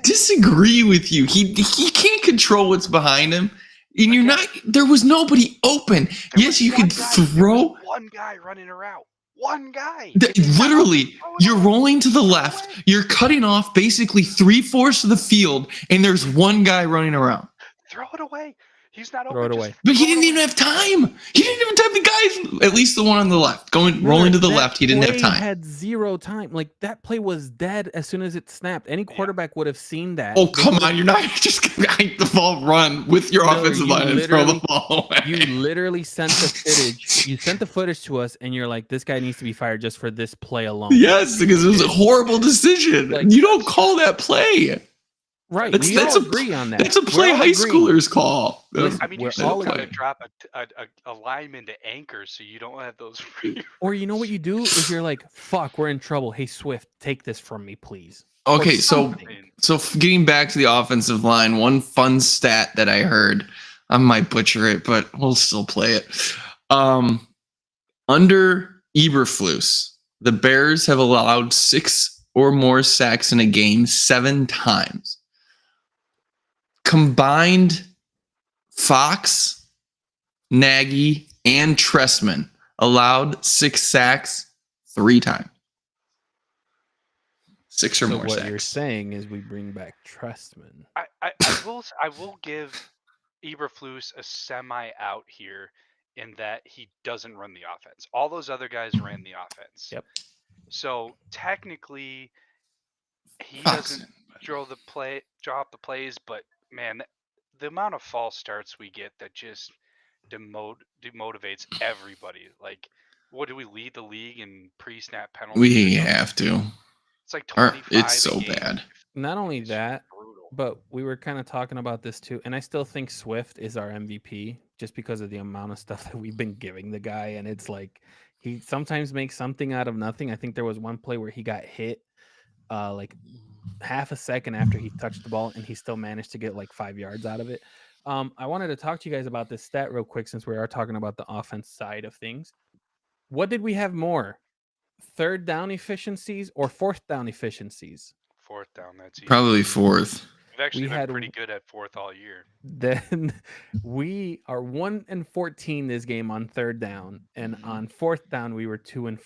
disagree with you. He can't control what's behind him, and there was nobody open. Yes, you could throw one guy running a route. One guy. Literally, you're rolling to the left. You're cutting off basically 3/4 of the field, and there's one guy running around. Throw it away. He's not Throw open. it Just away. But he throw it didn't even away. have time. He didn't even have time. The guy, at least the one on the left, rolling to the That left, he didn't have play time. Had zero time. Like that play was dead as soon as it snapped. Any quarterback would have seen that. Oh, They come would've- on. You're not just going to hike the ball, run with your Miller, offensive you line and throw the literally- ball away. You literally sent the footage. You sent the footage to us, and you're like, "This guy needs to be fired just for this play alone." Yes, because it was a horrible decision. Like- You don't call that play. Right. That's- We that's all a- agree on that. That's a play We're all high agreeing. schoolers call. Listen, I mean, We're you're still all going to agreeing. drop a lineman to anchor, so you don't have those free. Or you know what you do is you're like, "Fuck, we're in trouble. Hey Swift, take this from me, please." Okay, Or so something. getting back to the offensive line, one fun stat that I heard, I might butcher it, but we'll still play it. Under Eberflus, the Bears have allowed 6 or more sacks in a game 7 times. Combined, Fox, Nagy, and Tressman allowed 6 sacks 3 times. 6 or So more what sacks. you're saying is we bring back Trustman. I will give Eberflus a semi out here in that he doesn't run the offense. All those other guys ran the offense. Yep. So technically, he Fox doesn't didn't. draw up the plays, but man, the amount of false starts we get that just demotivates everybody. Like, what do we lead the league in pre-snap penalties? We have to. It's like Our- 25. it's a so game. bad. Not only It's that, brutal. but we were kind of talking about this too, and I still think Swift is our MVP just because of the amount of stuff that we've been giving the guy, and it's like he sometimes makes something out of nothing. I think there was one play where he got hit like half a second after he touched the ball, and he still managed to get like 5 yards out of it. I wanted to talk to you guys about this stat real quick since we are talking about the offense side of things. What did we have more? Third down efficiencies or fourth down efficiencies? Fourth down, that's easy. Probably 4th. We've actually we been had pretty good at fourth all year. Then we are 1-14 this game on third down, and on fourth down we were 2-4.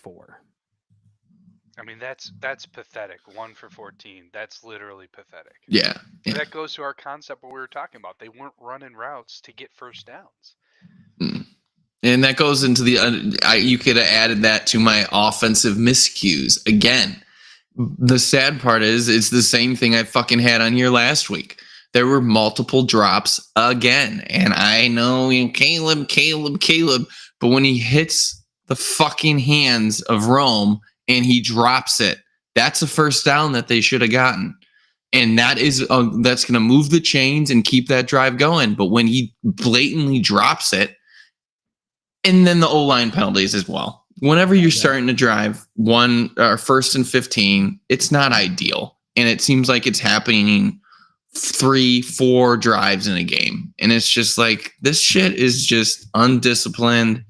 I mean, that's pathetic. 1 for 14. That's literally pathetic. Yeah. Yeah. That goes to our concept what we were talking about. They weren't running routes to get first downs. And that goes into the you could have added that to my offensive miscues. Again, the sad part is it's the same thing I fucking had on here last week. There were multiple drops again. And I know Caleb, but when he hits the fucking hands of Rome and he drops it, that's a first down that they should have gotten. And that is that's going to move the chains and keep that drive going. But when he blatantly drops it, and then the O-line penalties as well. Whenever you're starting to drive 1st and 15, it's not ideal. And it seems like it's happening 3-4 drives in a game. And it's just like, this shit is just undisciplined.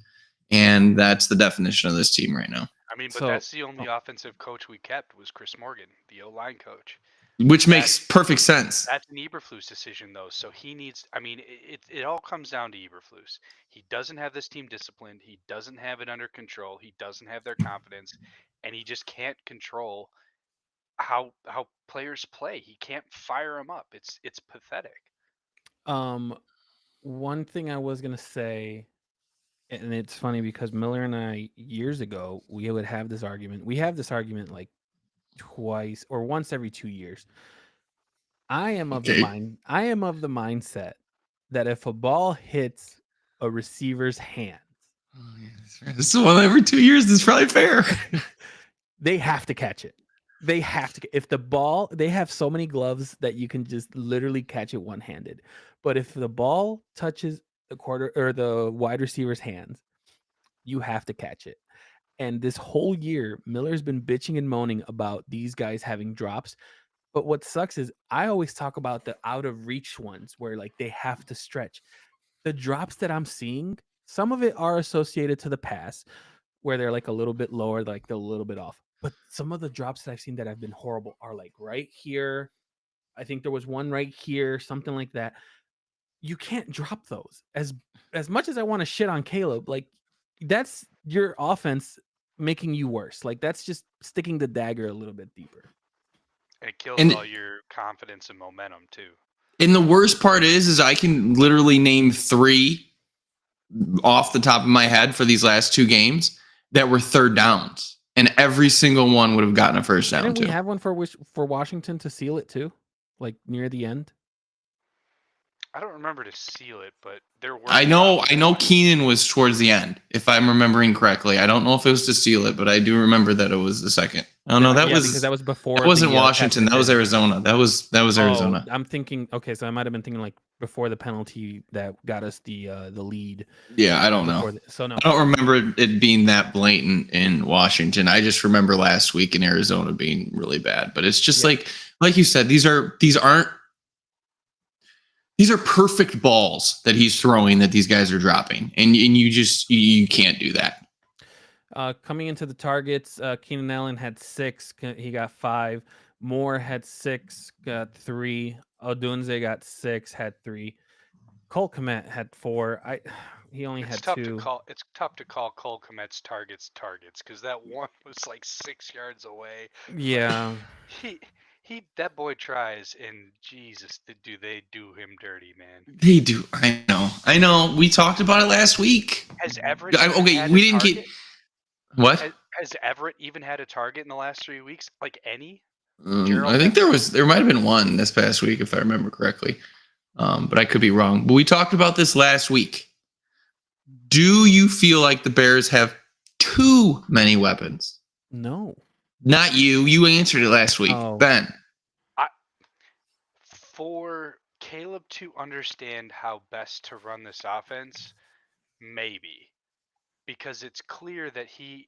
And that's the definition of this team right now. I mean, but So- that's the only offensive coach we kept was Chris Morgan, the O-line coach. Which makes perfect sense. That's an Eberflus decision, though. So he needs. I mean, it all comes down to Eberflus. He doesn't have this team disciplined. He doesn't have it under control. He doesn't have their confidence, and he just can't control how players play. He can't fire them up. It's pathetic. One thing I was gonna say, and it's funny because Miller and I years ago we would have this argument. We have this argument like twice or once every 2 years. I am of the mindset that if a ball hits a receiver's hands, This is one every 2 years. This is probably fair. they have to catch it. They have to. If the ball, they have so many gloves that you can just literally catch it one-handed. But if the ball touches the quarter or the wide receiver's hands, you have to catch it. And this whole year, Miller's been bitching and moaning about these guys having drops. But what sucks is I always talk about the out of reach ones where like they have to stretch. The drops that I'm seeing, some of it are associated to the pass where they're like a little bit lower, like they're a little bit off. But some of the drops that I've seen that have been horrible are like right here. I think there was one right here, something like that. You can't drop those. As much as I want to shit on Caleb, like that's your offense making you worse. Like that's just sticking the dagger a little bit deeper. And it kills And- all your confidence and momentum too. And the worst part is I can literally name 3 off the top of my head for these last 2 games that were third downs, and every single one would have gotten a first down Didn't we too. have one for Washington to seal it too, like near the end? I don't remember to seal it, but there were. I know Keenan was towards the end, if I'm remembering correctly. I don't know if it was to seal it, but I do remember that it was the second. Oh no, that was because that was before. that wasn't the, Washington. That was Arizona. That was Arizona. I'm thinking. Okay, so I might have been thinking like before the penalty that got us the lead. Yeah, I don't know. So no, I don't remember it being that blatant in Washington. I just remember last week in Arizona being really bad. But it's just like you said, these aren't perfect balls that he's throwing that these guys are dropping, and you can't do that. Coming into the targets, Keenan Allen had 6. He got 5. Moore had 6, got 3. Odunze got 6, had 3. Cole Kmet had 4. He only had 2. It's tough to call Cole Kmet's targets because that one was like 6 yards away. Yeah. That boy tries, and Jesus, do they do him dirty, man? They do. I know. We talked about it last week. Has Everett? Okay, we didn't get what? Has Everett even had a target in the last 3 weeks? Like any? I think there might have been one this past week, if I remember correctly. But I could be wrong. But we talked about this last week. Do you feel like the Bears have too many weapons? No. Not you. You answered it last week. Oh. Ben. For Caleb to understand how best to run this offense, maybe. Because it's clear that he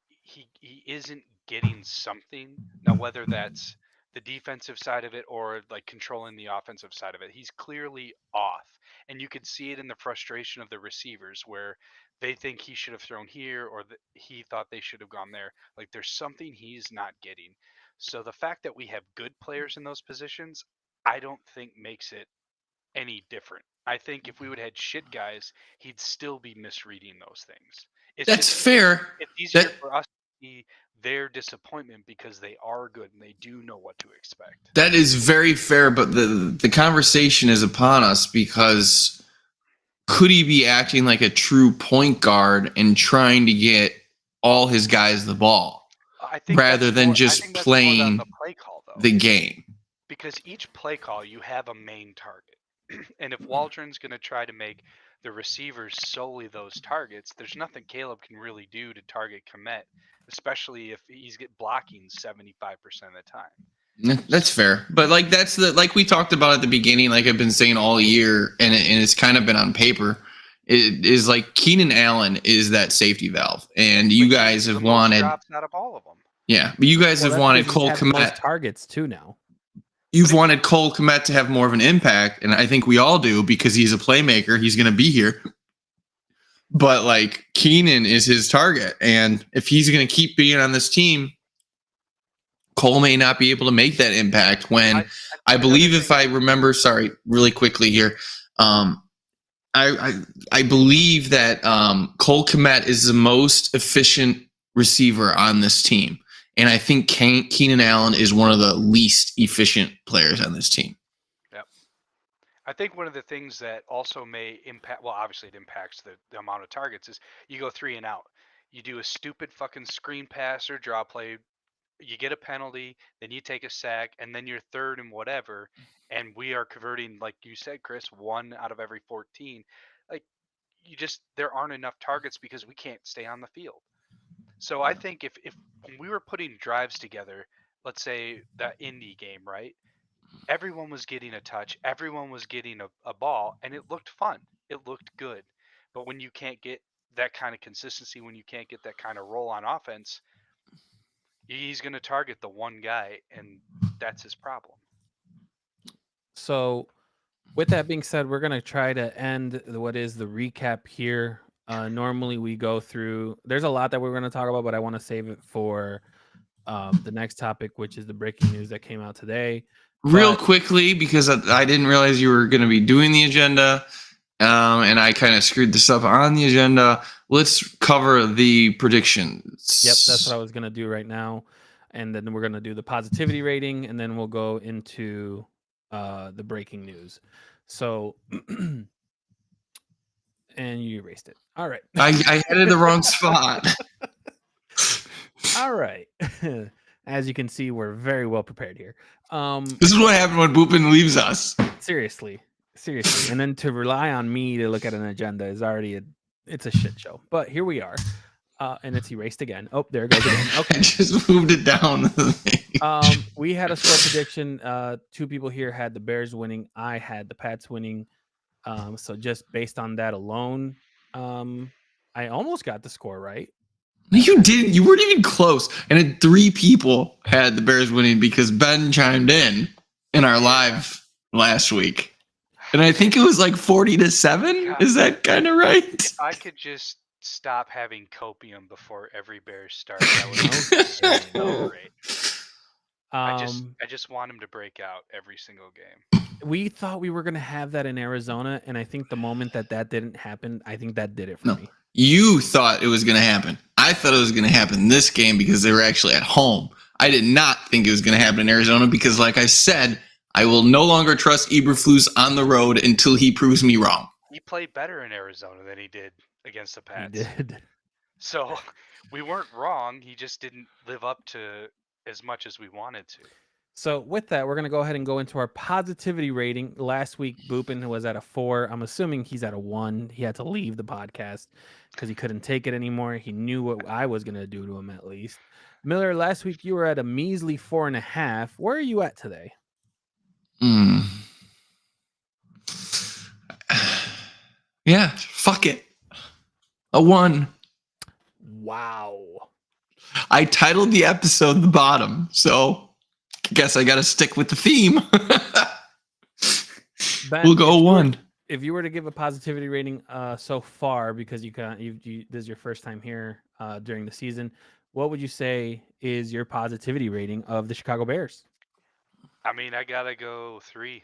isn't getting something. Now, whether that's the defensive side of it or like controlling the offensive side of it, he's clearly off. And you could see it in the frustration of the receivers where they think he should have thrown here or he thought they should have gone there. Like there's something he's not getting. So the fact that we have good players in those positions, I don't think makes it any different. I think if we would have had shit guys, he'd still be misreading those things. That's fair. It's easier for us to see their disappointment because they are good and they do know what to expect. That is very fair, but the conversation is upon us because could he be acting like a true point guard and trying to get all his guys the ball rather than just playing the play call, though. The game? Because each play call, you have a main target. And if Waldron's going to try to make the receivers solely those targets, there's nothing Caleb can really do to target Kmet, especially if he's blocking 75% of the time. That's fair. But like like we talked about at the beginning, like I've been saying all year, and it's kind of been on paper, it is like Keenan Allen is that safety valve. And you guys have wanted drops out of all of them. Yeah, but you guys have wanted Cole Kmet targets too now. You've wanted Cole Kmet to have more of an impact, and I think we all do because he's a playmaker. He's going to be here. But, like, Keenan is his target, and if he's going to keep being on this team, Cole may not be able to make that impact when I believe if I remember, sorry, really quickly here, I believe that Cole Kmet is the most efficient receiver on this team. And I think Keenan Allen is one of the least efficient players on this team. Yep. I think one of the things that also may impact, well, obviously it impacts the amount of targets, is you go 3 and out. You do a stupid fucking screen pass or draw play, you get a penalty, then you take a sack, and then you're third and whatever. And we are converting, like you said, Chris, 1 out of every 14. Like, there aren't enough targets because we can't stay on the field. So I think if we were putting drives together, let's say that Indy game, right? Everyone was getting a touch. Everyone was getting a ball, and it looked fun. It looked good. But when you can't get that kind of consistency, when you can't get that kind of roll on offense, he's going to target the one guy, and that's his problem. So with that being said, we're going to try to end what is the recap here. Normally we go through, there's a lot that we're going to talk about, but I want to save it for the next topic, which is the breaking news that came out today. Real quickly, because I didn't realize you were going to be doing the agenda, and I kind of screwed this up on the agenda. Let's cover the predictions. Yep, that's what I was going to do right now. And then we're going to do the positivity rating, and then we'll go into the breaking news. So, and you erased it. All right. I had it in the wrong spot. All right. As you can see, we're very well prepared here. This is what happened when Boopin leaves us. Seriously. And then to rely on me to look at an agenda is already it's a shit show. But here we are. And it's erased again. Oh, there it goes again. I Okay. just moved it down. We had a score prediction. Two people here had the Bears winning. I had the Pats winning. So just based on that alone, I almost got the score right. No, you didn't. You weren't even close. And then 3 people had the Bears winning because Ben chimed in our live last week. And I think it was like 40-7. Is that kind of right? If I could just stop having copium before every Bears start, that would be so great. I just want him to break out every single game. We thought we were going to have that in Arizona, and I think the moment that didn't happen, I think that did it for me. You thought it was going to happen. I thought it was going to happen this game because they were actually at home. I did not think it was going to happen in Arizona because, like I said, I will no longer trust Eberflus on the road until he proves me wrong. He played better in Arizona than he did against the Pats. He did. So we weren't wrong. He just didn't live up to as much as we wanted to. So with that, we're going to go ahead and go into our positivity rating. Last week, Boopin was at a 4. I'm assuming he's at a 1. He had to leave the podcast because he couldn't take it anymore. He knew what I was going to do to him at least. Miller, last week you were at a measly 4.5. Where are you at today? Yeah, fuck it. A 1. Wow. I titled the episode The Bottom, so I guess I got to stick with the theme. Ben, we'll go 1. If you were to give a positivity rating so far, because you this is your first time here during the season, what would you say is your positivity rating of the Chicago Bears? I mean, I gotta go 3.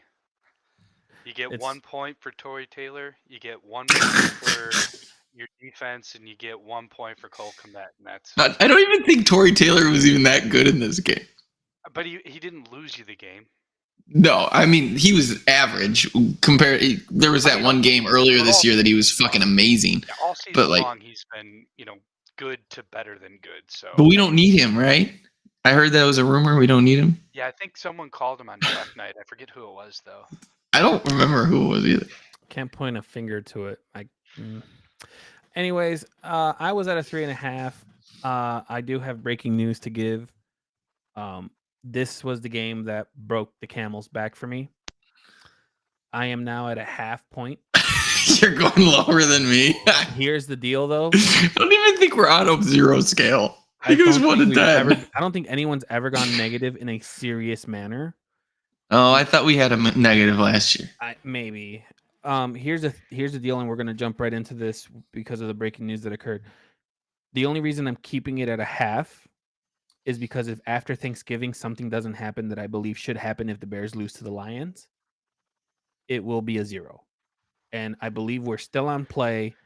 You get 1 point for Tory Taylor, you get 1 point for your defense, and you get 1 point for Cole Kmet, and that's. I don't even think Tory Taylor was even that good in this game. But he didn't lose you the game. No, I mean he was average. There was that one game earlier this year that he was fucking amazing. Yeah, all season long, he's been good to better than good. So. But we don't need him, right? I heard that was a rumor. We don't need him. Yeah, I think someone called him on draft night. I forget who it was though. I don't remember who it was either. Can't point a finger to it. Anyways, I was at a 3.5. I do have breaking news to give. This was the game that broke the camel's back for me. I am now at a 0.5 point. You're going lower than me. Here's the deal, though. I don't even think we're on a 0 scale. I think it was 1 to 10. I don't think anyone's ever gone negative in a serious manner. Oh, I thought we had a negative last year. Maybe. Here's the deal, and we're gonna jump right into this because of the breaking news that occurred. The only reason I'm keeping it at a 0.5 is because if after Thanksgiving something doesn't happen that I believe should happen if the Bears lose to the Lions, it will be a 0. And I believe we're still on play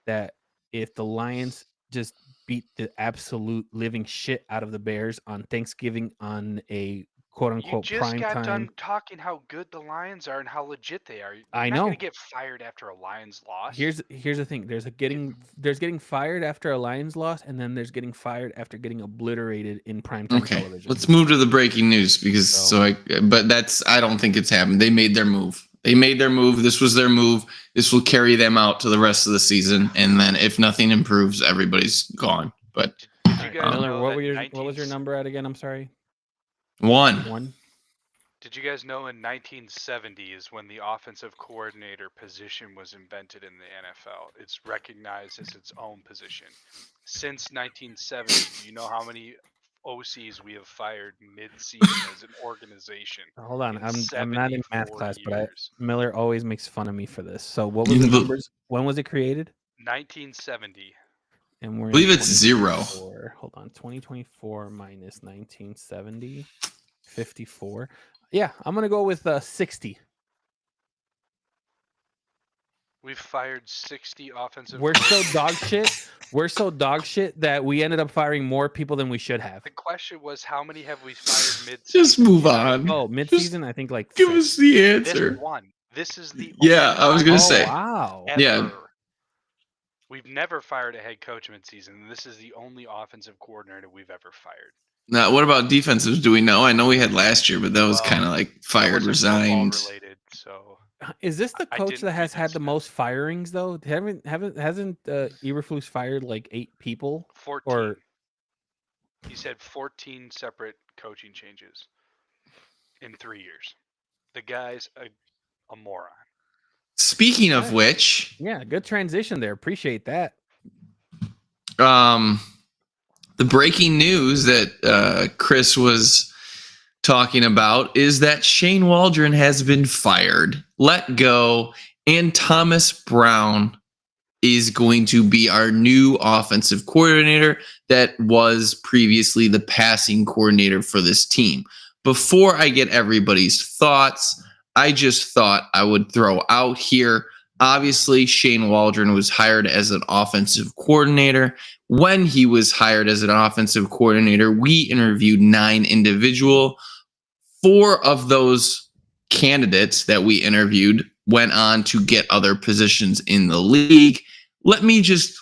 that if the Lions just beat the absolute living shit out of the Bears on Thanksgiving on a quote-unquote prime time. You just got done talking how good the Lions are and how legit they are. You're I not know. Gonna get fired after a Lions loss. Here's the thing. There's getting fired after a Lions loss, and then there's getting fired after getting obliterated in primetime television. Let's move to the breaking news because I don't think it's happened. They made their move. This was their move. This will carry them out to the rest of the season, and then if nothing improves, everybody's gone. But Miller, what was your number at again? I'm sorry. 1. Did you guys know in 1970 is when the offensive coordinator position was invented in the NFL? It's recognized as its own position. Since 1970, do you know how many OCs we have fired mid-season as an organization? Hold on, I'm not in math class, but Miller always makes fun of me for this. So what was the numbers? When was it created? 1970. And we're I believe it's 0. Hold on, 2024 minus 1970, 54. Yeah, I'm gonna go with 60. We've fired 60 offensive. We're so coordinators. dog shit. We're so dog shit that we ended up firing more people than we should have. The question was, how many have we fired mid? Just move on. Oh, mid-season, I think like Give 6. us the This answer. one. This is the Yeah, only I was time gonna Oh, say. wow. ever. Yeah. We've never fired a head coach mid-season. And this is the only offensive coordinator we've ever fired. Now, what about defensives? Do we know? I know we had last year, but that was Well, kind of like That fired, wasn't football resigned. related, so Is this the I coach didn't that has read had that the stuff. most firings though? Hasn't Eberflus fired like 8 people? 14. Or He's had 14 separate coaching changes in 3 years. The guy's a moron. Speaking of Right. which, yeah, good transition there. Appreciate that. the breaking news that Chris was talking about is that Shane Waldron has been fired, let go, and Thomas Brown is going to be our new offensive coordinator that was previously the passing coordinator for this team. Before I get everybody's thoughts, I just thought I would throw out here. Obviously, Shane Waldron was hired as an offensive coordinator. When he was hired as an offensive coordinator, we interviewed 9 individuals. 4 of those candidates that we interviewed went on to get other positions in the league. Let me just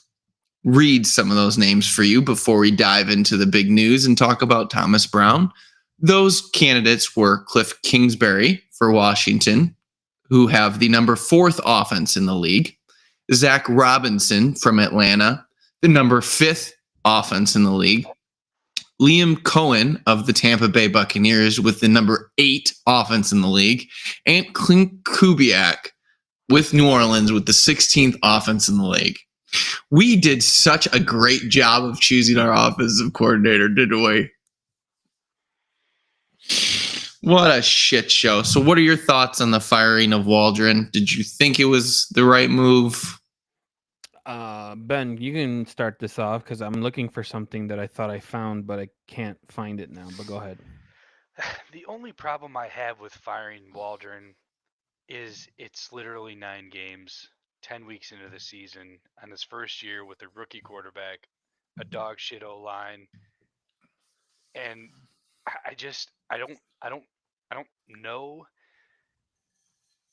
read some of those names for you before we dive into the big news and talk about Thomas Brown. Those candidates were Cliff Kingsbury for Washington, who have the number 4th offense in the league. Zach Robinson from Atlanta, the number 5th offense in the league. Liam Cohen of the Tampa Bay Buccaneers with the number 8 offense in the league. And Clint Kubiak with New Orleans with the 16th offense in the league. We did such a great job of choosing our offensive coordinator, didn't we? What a shit show. So what are your thoughts on the firing of Waldron? Did you think it was the right move? Ben, you can start this off because I'm looking for something that I thought I found, but I can't find it now. But go ahead. The only problem I have with firing Waldron is it's literally 9 games, 10 weeks into the season, on his first year with a rookie quarterback, a dog shit O-line, and I don't know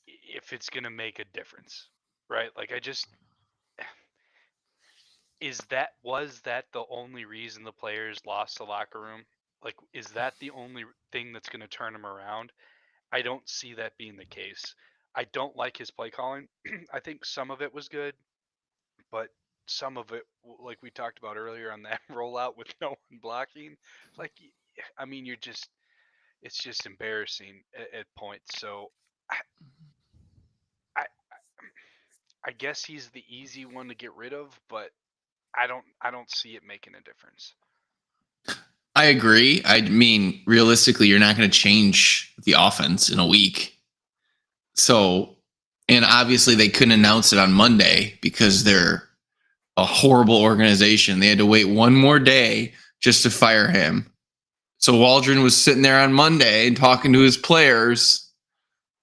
if it's gonna make a difference, right? Like was that the only reason the players lost the locker room? Like, is that the only thing that's going to turn them around? I don't see that being the case. I don't like his play calling. I think some of it was good, but some of it, like we talked about earlier on that rollout with no one blocking, like, I mean, it's just embarrassing at points. So I guess he's the easy one to get rid of, but I don't see it making a difference. I agree. I mean, realistically, you're not going to change the offense in a week. So, and obviously they couldn't announce it on Monday because they're a horrible organization. They had to wait one more day just to fire him. So Waldron was sitting there on Monday and talking to his players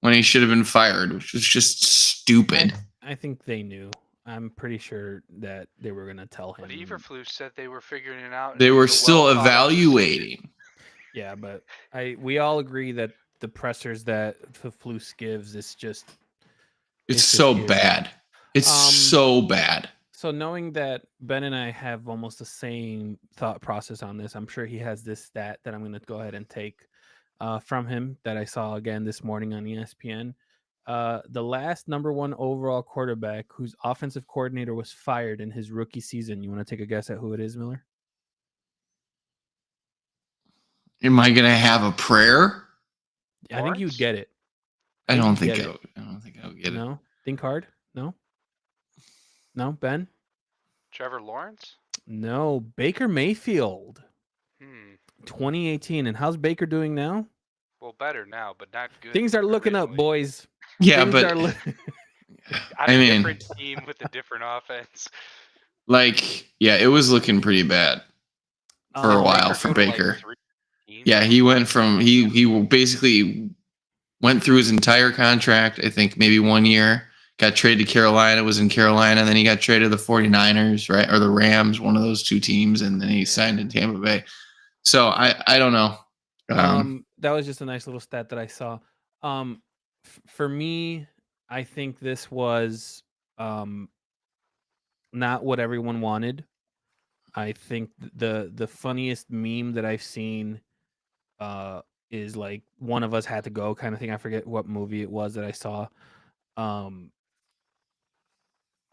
when he should have been fired, which was just stupid. I think they knew. I'm pretty sure that they were going to tell him. But Eberflus said they were figuring it out. They were still evaluating. Yeah, but we all agree that the pressers that Flus gives is just it's so huge. bad. It's so bad. So knowing that Ben and I have almost the same thought process on this, I'm sure he has this stat that I'm going to go ahead and take from him that I saw again this morning on ESPN. The last number 1 overall quarterback whose offensive coordinator was fired in his rookie season. You want to take a guess at who it is, Miller? Am I going to have a prayer? I think you'd get it. I don't think get I would get it. No? Think hard? No? No, Ben? Trevor Lawrence? No, Baker Mayfield. 2018. And how's Baker doing now? Well, better now, but not good. Things are looking up, boys. Yeah, Things but on I a mean, different team with a different offense. like, yeah, it was looking pretty bad for a while for Baker. Yeah, he went from he basically went through his entire contract. I think maybe 1 year, got traded to Carolina, was in Carolina, and then he got traded to the 49ers, right? Or the Rams, one of those two teams, and then he signed in Tampa Bay. So I don't know. That was just a nice little stat that I saw. For me, I think this was not what everyone wanted. I think the funniest meme that I've seen is like one of us had to go kind of thing. I forget what movie it was that I saw. I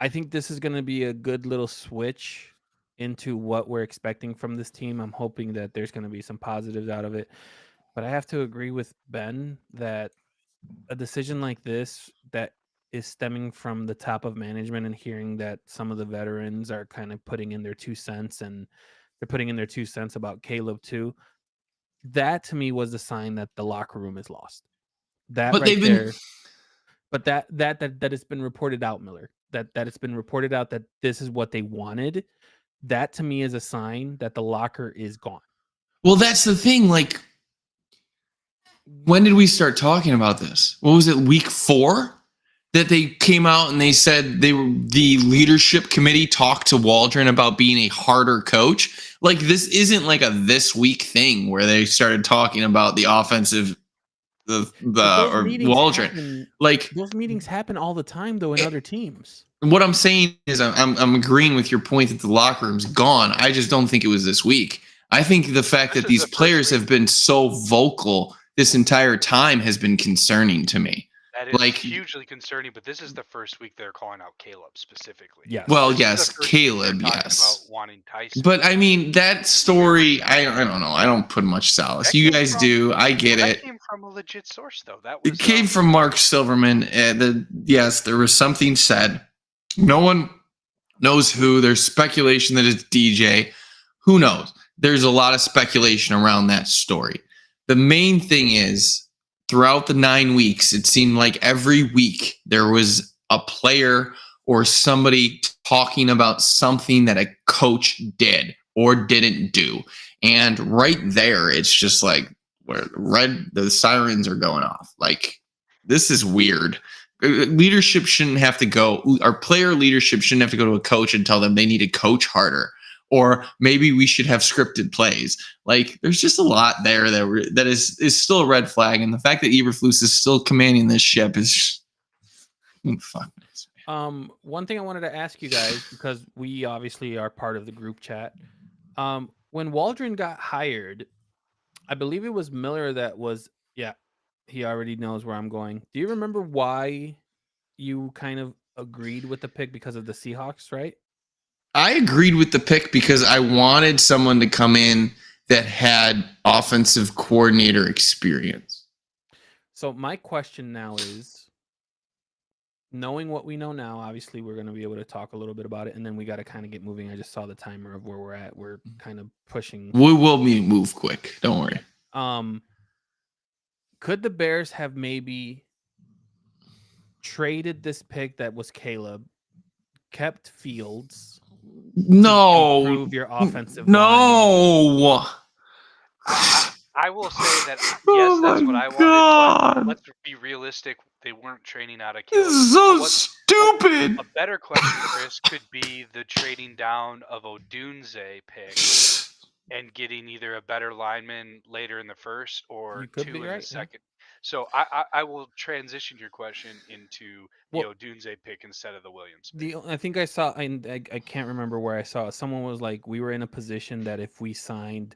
think this is going to be a good little switch into what we're expecting from this team. I'm hoping that there's going to be some positives out of it. But I have to agree with Ben that a decision like this that is stemming from the top of management and hearing that some of the veterans are kind of putting in their 2 cents, and they're putting in their 2 cents about Caleb too. That to me was the sign that the locker room is lost. That But right they've been- there. But that it's been reported out, Miller. That it's been reported out that this is what they wanted. That to me is a sign that the locker is gone. Well, that's the thing. Like, when did we start talking about this? What was it, week 4? That they came out and they said the leadership committee talked to Waldron about being a harder coach. Like, this isn't like a this week thing where they started talking about the offensive, or Waldron. Like, those meetings happen all the time though in other teams. what I'm saying is I'm agreeing with your point that the locker room's gone. I just don't think it was this week. I think the fact that these players have been so vocal this entire time has been concerning to me. That is Like, hugely concerning, but this is the first week they're calling out Caleb specifically. Yes. well, This is the yes, first week Caleb, they're talking yes. about wanting Tyson. But I mean, that story, I don't know. I don't put much solace. That You came guys from- do. I get that it. came from a legit source, though. That was It came from Mark Silverman. Yes, there was something said. No one knows who. There's speculation that it's DJ. Who knows? There's a lot of speculation around that story. The main thing is, throughout the 9 weeks, it seemed like every week there was a player or somebody talking about something that a coach did or didn't do. And right there, it's just like where the sirens are going off. Like, this is weird. Leadership shouldn't have to go, our player leadership shouldn't have to go to a coach and tell them they need to coach harder. Or maybe we should have scripted plays. Like, there's just a lot there that is still a red flag. And the fact that Eberflus is still commanding this ship is fuck. One thing I wanted to ask you guys, because we obviously are part of the group chat. When Waldron got hired, I believe it was Miller that was, he already knows where I'm going. Do you remember why you kind of agreed with the pick? Because of the Seahawks, right? I agreed with the pick because I wanted someone to come in that had offensive coordinator experience. So my question now is, knowing what we know now, obviously we're going to be able to talk a little bit about it, and then we got to kind of get moving. I just saw the timer of where we're at. We're kind of pushing. We will move quick. Don't worry. Could the Bears have maybe traded this pick that was Caleb, kept Fields? No. Improve your offensive line? No. I will say that yes, Oh that's my what I wanted. God. But let's be realistic. They weren't training out of This Caleb. is so What- stupid. A better question, Chris, could be the trading down of Odunze pick and getting either a better lineman later in the first or You could 2 be in right, yeah. the second. So I will transition your question into the Well- Odunze pick instead of the Williams. I think I saw, and I can't remember where I saw it. Someone was like, we were in a position that if we signed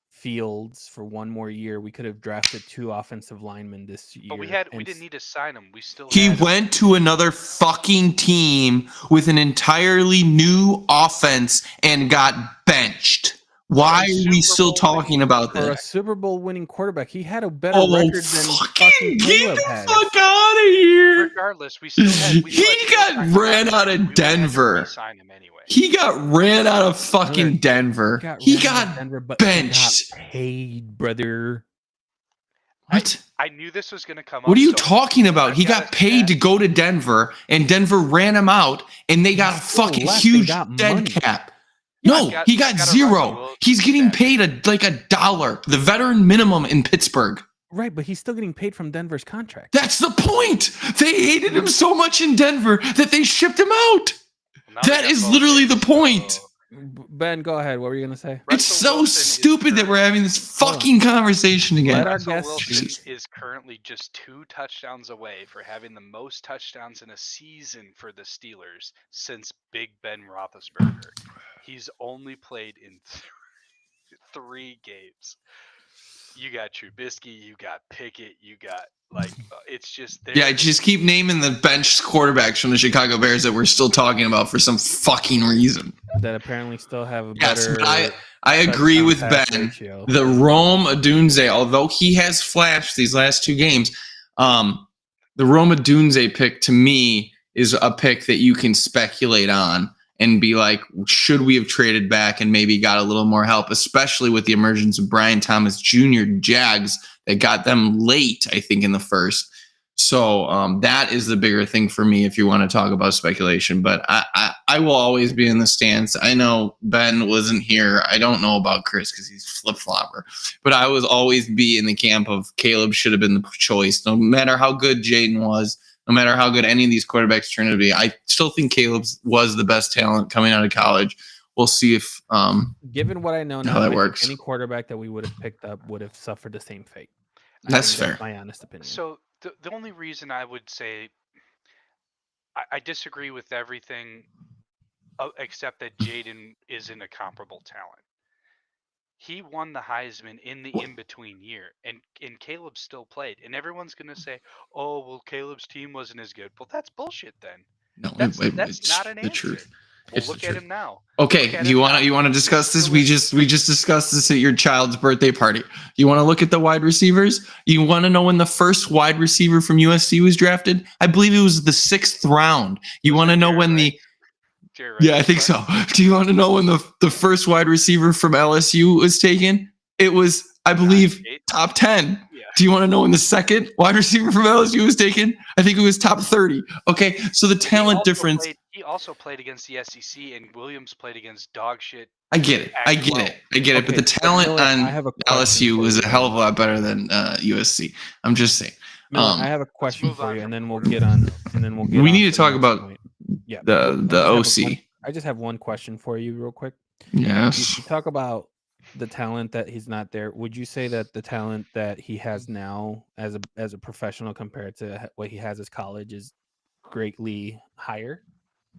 Fields for one more year, we could have drafted 2 offensive linemen this year. But we and didn't need to sign him. We still He had him. went to another fucking team with an entirely new offense and got benched. Why are we Super still Bowl talking about for a this? Super Bowl winning quarterback. He had a better Oh, record than fucking get Caleb the has. fuck out of here. Regardless, we still had. We still He had got full-time ran guys. out of We would've had to Denver. re-sign him anyway. He got ran out of fucking Miller, Denver. ran He out of got Denver, but benched. He got paid, brother. what? I knew this was going to come up. What are you so talking about? He I've got got a paid stat. to go to Denver, and Denver ran him out, and they got a still fucking left and huge got dead money. cap. Yeah, No, I've got- he I've got got a 0. Russell Wilson He's getting stat. paid like $1, the veteran minimum in Pittsburgh. Right, but he's still getting paid from Denver's contract. That's the point. They hated him so much in Denver that they shipped him out. Well, now they That got is Bo literally the Nix, point. so- Ben, go ahead. What were you gonna say? It's Russell so Wilson is stupid that we're having this Hold on. fucking conversation again. Let our Russell guests Wilson speak. is currently just 2 touchdowns away for having the most touchdowns in a season for the Steelers since Big Ben Roethlisberger. He's only played in 3 games. You got Trubisky, you got Pickett, you got it's just there. Yeah, just keep naming the bench quarterbacks from the Chicago Bears that we're still talking about for some fucking reason. That apparently still have a Yes, better. but I agree with touchdown-pass Ben. ratio. The Rome Odunze, although he has flashed these last 2 games, the Rome Odunze pick to me is a pick that you can speculate on and be like, should we have traded back and maybe got a little more help, especially with the emergence of Brian Thomas Jr. Jags that got them late, I think, in the first. So that is the bigger thing for me if you want to talk about speculation. But I will always be in the stance. I know Ben wasn't here. I don't know about Chris because he's flip-flopper. But I was always be in the camp of Caleb should have been the choice. No matter how good Jaden was, no matter how good any of these quarterbacks turned out to be, I still think Caleb was the best talent coming out of college. We'll see if given what I know how now, that I think works. any quarterback that we would have picked up would have suffered the same fate. That's I think fair. my honest opinion. So the only reason I would say I disagree with everything except that Jaden isn't a comparable talent. He won the Heisman in the in-between year, and Caleb still played. And everyone's going to say, oh, well, Caleb's team wasn't as good. Well, that's bullshit then. No, That's it's not an the answer. truth. Well, It's the look at truth. him now. Okay, Look at do you him want now. to discuss this? Still We is- just discussed this at your child's birthday party. You want to look at the wide receivers? You want to know when the first wide receiver from USC was drafted? I believe it was the 6th round. You want to know when the Jared Yeah, I Rice, think so. Do you want to know when the first wide receiver from LSU was taken? It was, I believe, 8? top 10. Yeah. Do you want to know when the second wide receiver from LSU was taken? I think it was top 30. Okay, so the talent difference. He also played against the SEC, and Williams played against dog shit. I get it. I get it. I get it. But Okay, the talent Miller, on I have a question LSU for was you. a hell of a lot better than USC. I'm just saying. Miller, I have a question move for on you, from and then we'll get on. And then we'll get. We on need to the talk next about point. Yeah, the OC. I just have one question for you, real quick. Yes. You talk about the talent that he's not there. Would you say that the talent that he has now as a professional compared to what he has as college is greatly higher?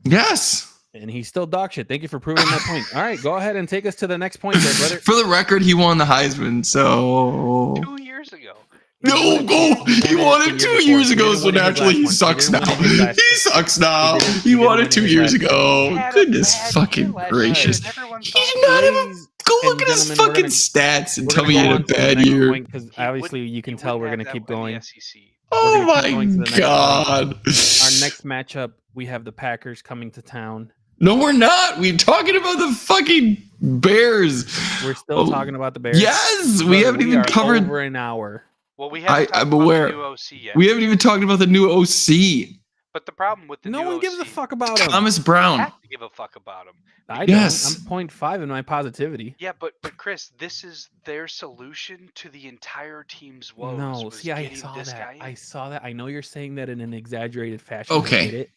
Yes. And he's still dog shit. Thank you for proving that point. All right, go ahead and take us to the next point there, brother. For the record, he won the Heisman. So 2 years ago. no, go. He won it 2 years ago. So naturally, he sucks now. He sucks now. He won it 2 years ago. Had a Goodness bad fucking year last gracious. year, and everyone He's thought not even. Ladies Go and look at his gentlemen, we're fucking gonna- stats and we're tell gonna me he go had on a to the bad next year. point, because obviously you can tell we're going to keep going. SEC. Oh We're gonna keep my going to the next point. god. Our next matchup, we have the Packers coming to town. No, we're not. We're talking about the fucking Bears. We're still Oh, talking about the Bears. Yes, we Brother, haven't even are covered. over an hour. Well, we haven't talked I'm about aware. the new OC yet. We haven't even talked about the new OC, But the problem with the No new one OC, gives a fuck about him. Thomas you Brown. have to give a fuck about him. I Yes. don't. I'm 0.5 in my positivity. Yeah, but Chris, this is their solution to the entire team's woes. No, was see, I getting saw this that. guy in. I saw that. I know you're saying that in an exaggerated fashion. I Okay. get it.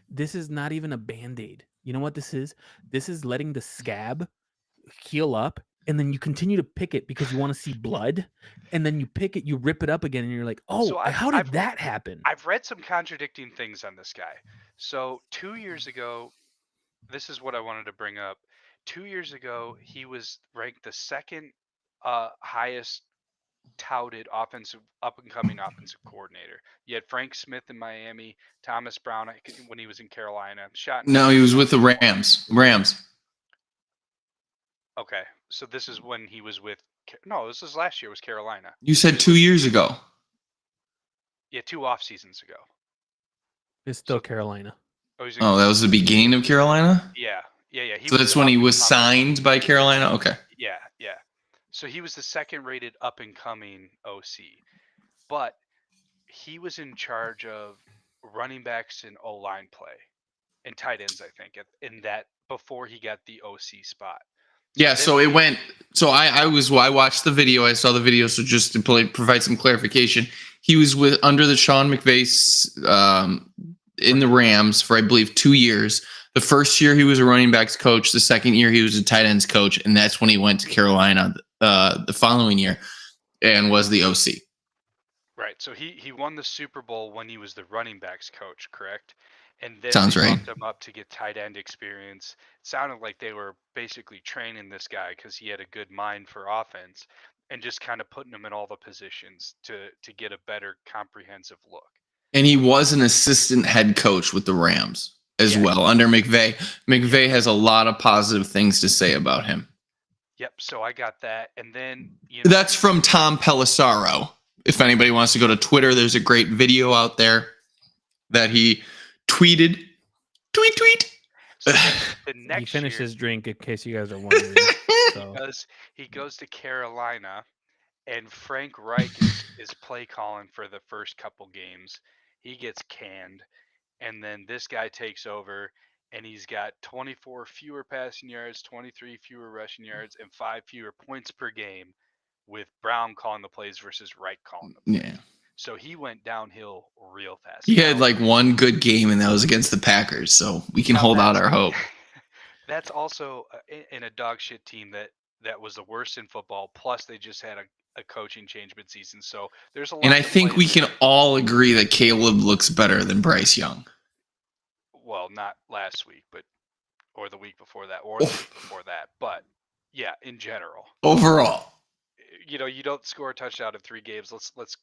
This is not even a band-aid. You know what this is? This is letting the scab heal up, and then you continue to pick it because you want to see blood, and then you pick it, you rip it up again, and you're like, oh, So how did I've- that happen? I've read some contradicting things on this guy. So 2 years ago, this is what I wanted to bring up. 2 years ago, he was ranked the second highest touted offensive up and coming offensive coordinator. You had Frank Smith in Miami, Thomas Brown when he was in Carolina. No, he was with the Rams. Okay, so this is when he was with. No, this was last year. Was Carolina? You said 2 years ago. Yeah, 2 off seasons ago. It's still so- Carolina. Oh, he's in, Oh, that was the beginning of Carolina? yeah. So that's when he was up and coming. signed by Carolina? Okay. Yeah. So he was the second rated up and coming OC, but he was in charge of running backs and O line play and tight ends, I think, in that before he got the OC spot. Yeah, so it went. So I watched the video. I saw the video. So just to provide some clarification, he was under the Sean McVay in the Rams for I believe 2 years. The first year he was a running backs coach. The second year he was a tight ends coach, and that's when he went to Carolina the following year and was the OC. Right. So he won the Super Bowl when he was the running backs coach, correct? And then Sounds they right. bumped him up to get tight end experience. It sounded like they were basically training this guy because he had a good mind for offense and just kind of putting him in all the positions to get a better comprehensive look. And he was an assistant head coach with the Rams as well under McVay. McVay has a lot of positive things to say about him. Yep. So I got that. And then that's from Tom Pelissaro. If anybody wants to go to Twitter, there's a great video out there that he tweeted. Tweet. So the next he finished year, his drink in case you guys are wondering. So. He goes to Carolina, and Frank Reich is play calling for the first couple games. He gets canned, and then this guy takes over, and he's got 24 fewer passing yards, 23 fewer rushing yards, and 5 fewer points per game, with Brown calling the plays versus Reich calling the plays. Yeah. So he went downhill real fast. He had like one good game, and that was against the Packers. So we can hold out our hope. That's also in a dog shit team that was the worst in football. Plus, they just had a coaching change mid-season. So there's a lot. And I think we can all agree that Caleb looks better than Bryce Young. Well, not last week, or the week before that, or the week before that. But yeah, in general. Overall. You don't score a touchdown in 3 games. Let's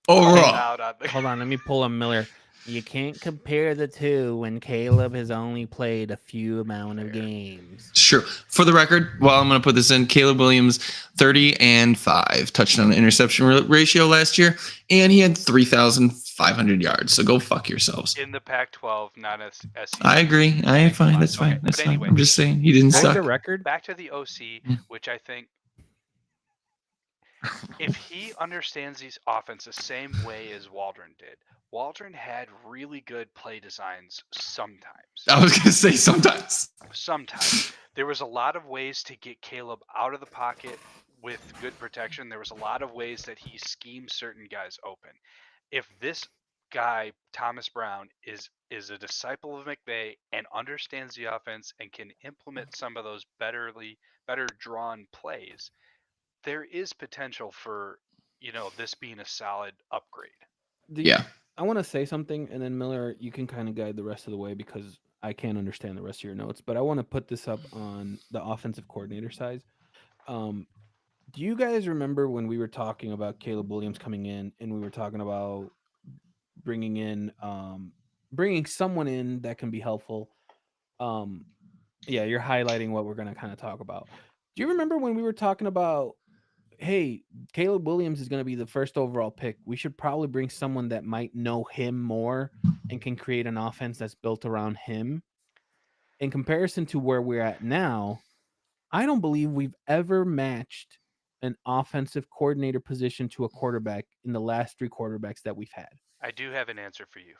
overall. Hold on, let me pull a Miller. You can't compare the two when Caleb has only played a few amount of games. Sure. For the record, I'm going to put this in. Caleb Williams, 30-5 touchdown to interception ratio last year, and he had 3,500 yards. So go fuck yourselves. In the Pac-12, not as SEC. I agree. I am fine. That's fine. That's fine. I'm just saying he didn't suck. The record. Back to the OC, which I think, if he understands these offense the same way as Waldron did, Waldron had really good play designs sometimes. I was going to say sometimes. Sometimes. There was a lot of ways to get Caleb out of the pocket with good protection. There was a lot of ways that he schemed certain guys open. If this guy, Thomas Brown, is a disciple of McVay and understands the offense and can implement some of those better drawn plays, there is potential for, this being a solid upgrade. I want to say something, and then Miller, you can kind of guide the rest of the way because I can't understand the rest of your notes. But I want to put this up on the offensive coordinator side. Do you guys remember when we were talking about Caleb Williams coming in, and we were talking about bringing someone in that can be helpful? Yeah, you're highlighting what we're going to kind of talk about. Do you remember when we were talking about, hey, Caleb Williams is going to be the first overall pick. We should probably bring someone that might know him more and can create an offense that's built around him. In comparison to where we're at now, I don't believe we've ever matched an offensive coordinator position to a quarterback in the last 3 quarterbacks that we've had. I do have an answer for you.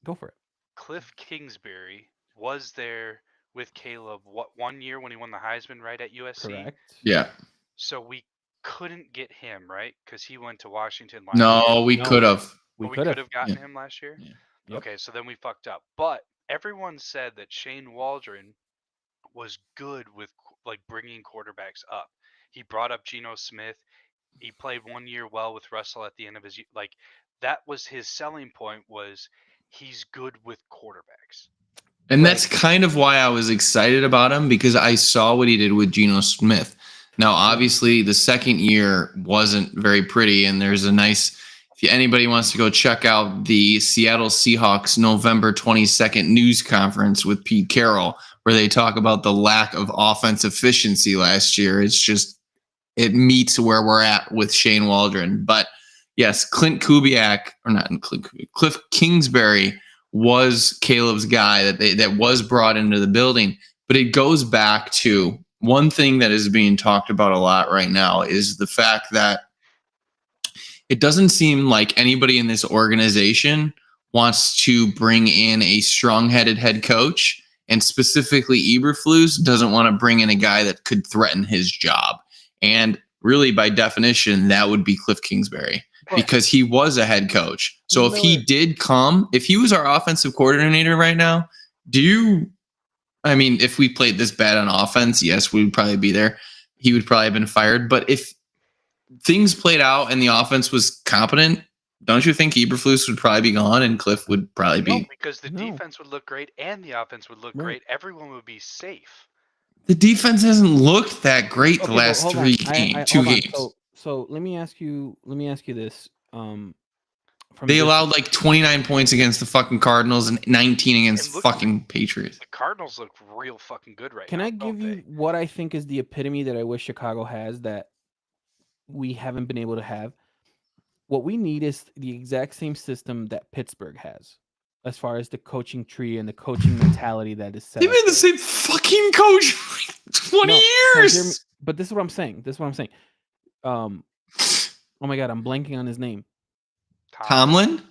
Go for it. Cliff Kingsbury was there with Caleb 1 year when he won the Heisman right at USC? Correct. Yeah. So we couldn't get him, right? Because he went to Washington last year. We could have. We could have gotten him last year? Yeah. Yep. Okay, so then we fucked up. But everyone said that Shane Waldron was good with bringing quarterbacks up. He brought up Geno Smith. He played 1 year well with Russell at the end of his that was his selling point, was he's good with quarterbacks. And that's kind of why I was excited about him, because I saw what he did with Geno Smith. Now, obviously, the second year wasn't very pretty, and there's a nice, if anybody wants to go check out the Seattle Seahawks November 22nd news conference with Pete Carroll, where they talk about the lack of offense efficiency last year. It's just, it meets where we're at with Shane Waldron. But yes, Cliff Kingsbury was Caleb's guy that was brought into the building. But it goes back to one thing that is being talked about a lot right now is the fact that it doesn't seem like anybody in this organization wants to bring in a strong-headed head coach and specifically Eberflus doesn't want to bring in a guy that could threaten his job. And really, by definition, that would be Cliff Kingsbury because he was a head coach. So if he did come, if he was our offensive coordinator right now, if we played this bad on offense, yes, we would probably be there. He would probably have been fired. But if things played out and the offense was competent, don't you think Eberflus would probably be gone and Cliff would probably be? No, because the defense would look great and the offense would look great. Everyone would be safe. The defense hasn't looked that great the last two games. So let me ask you this. They allowed like 29 points against the fucking Cardinals and 19 against the fucking Patriots. The Cardinals look real fucking good right now. Can I give you what I think is the epitome that I wish Chicago has that we haven't been able to have? What we need is the exact same system that Pittsburgh has, as far as the coaching tree and the coaching mentality that is set. They've been the same fucking coach for 20 years. But this is what I'm saying. Oh my God, I'm blanking on his name. Tomlin,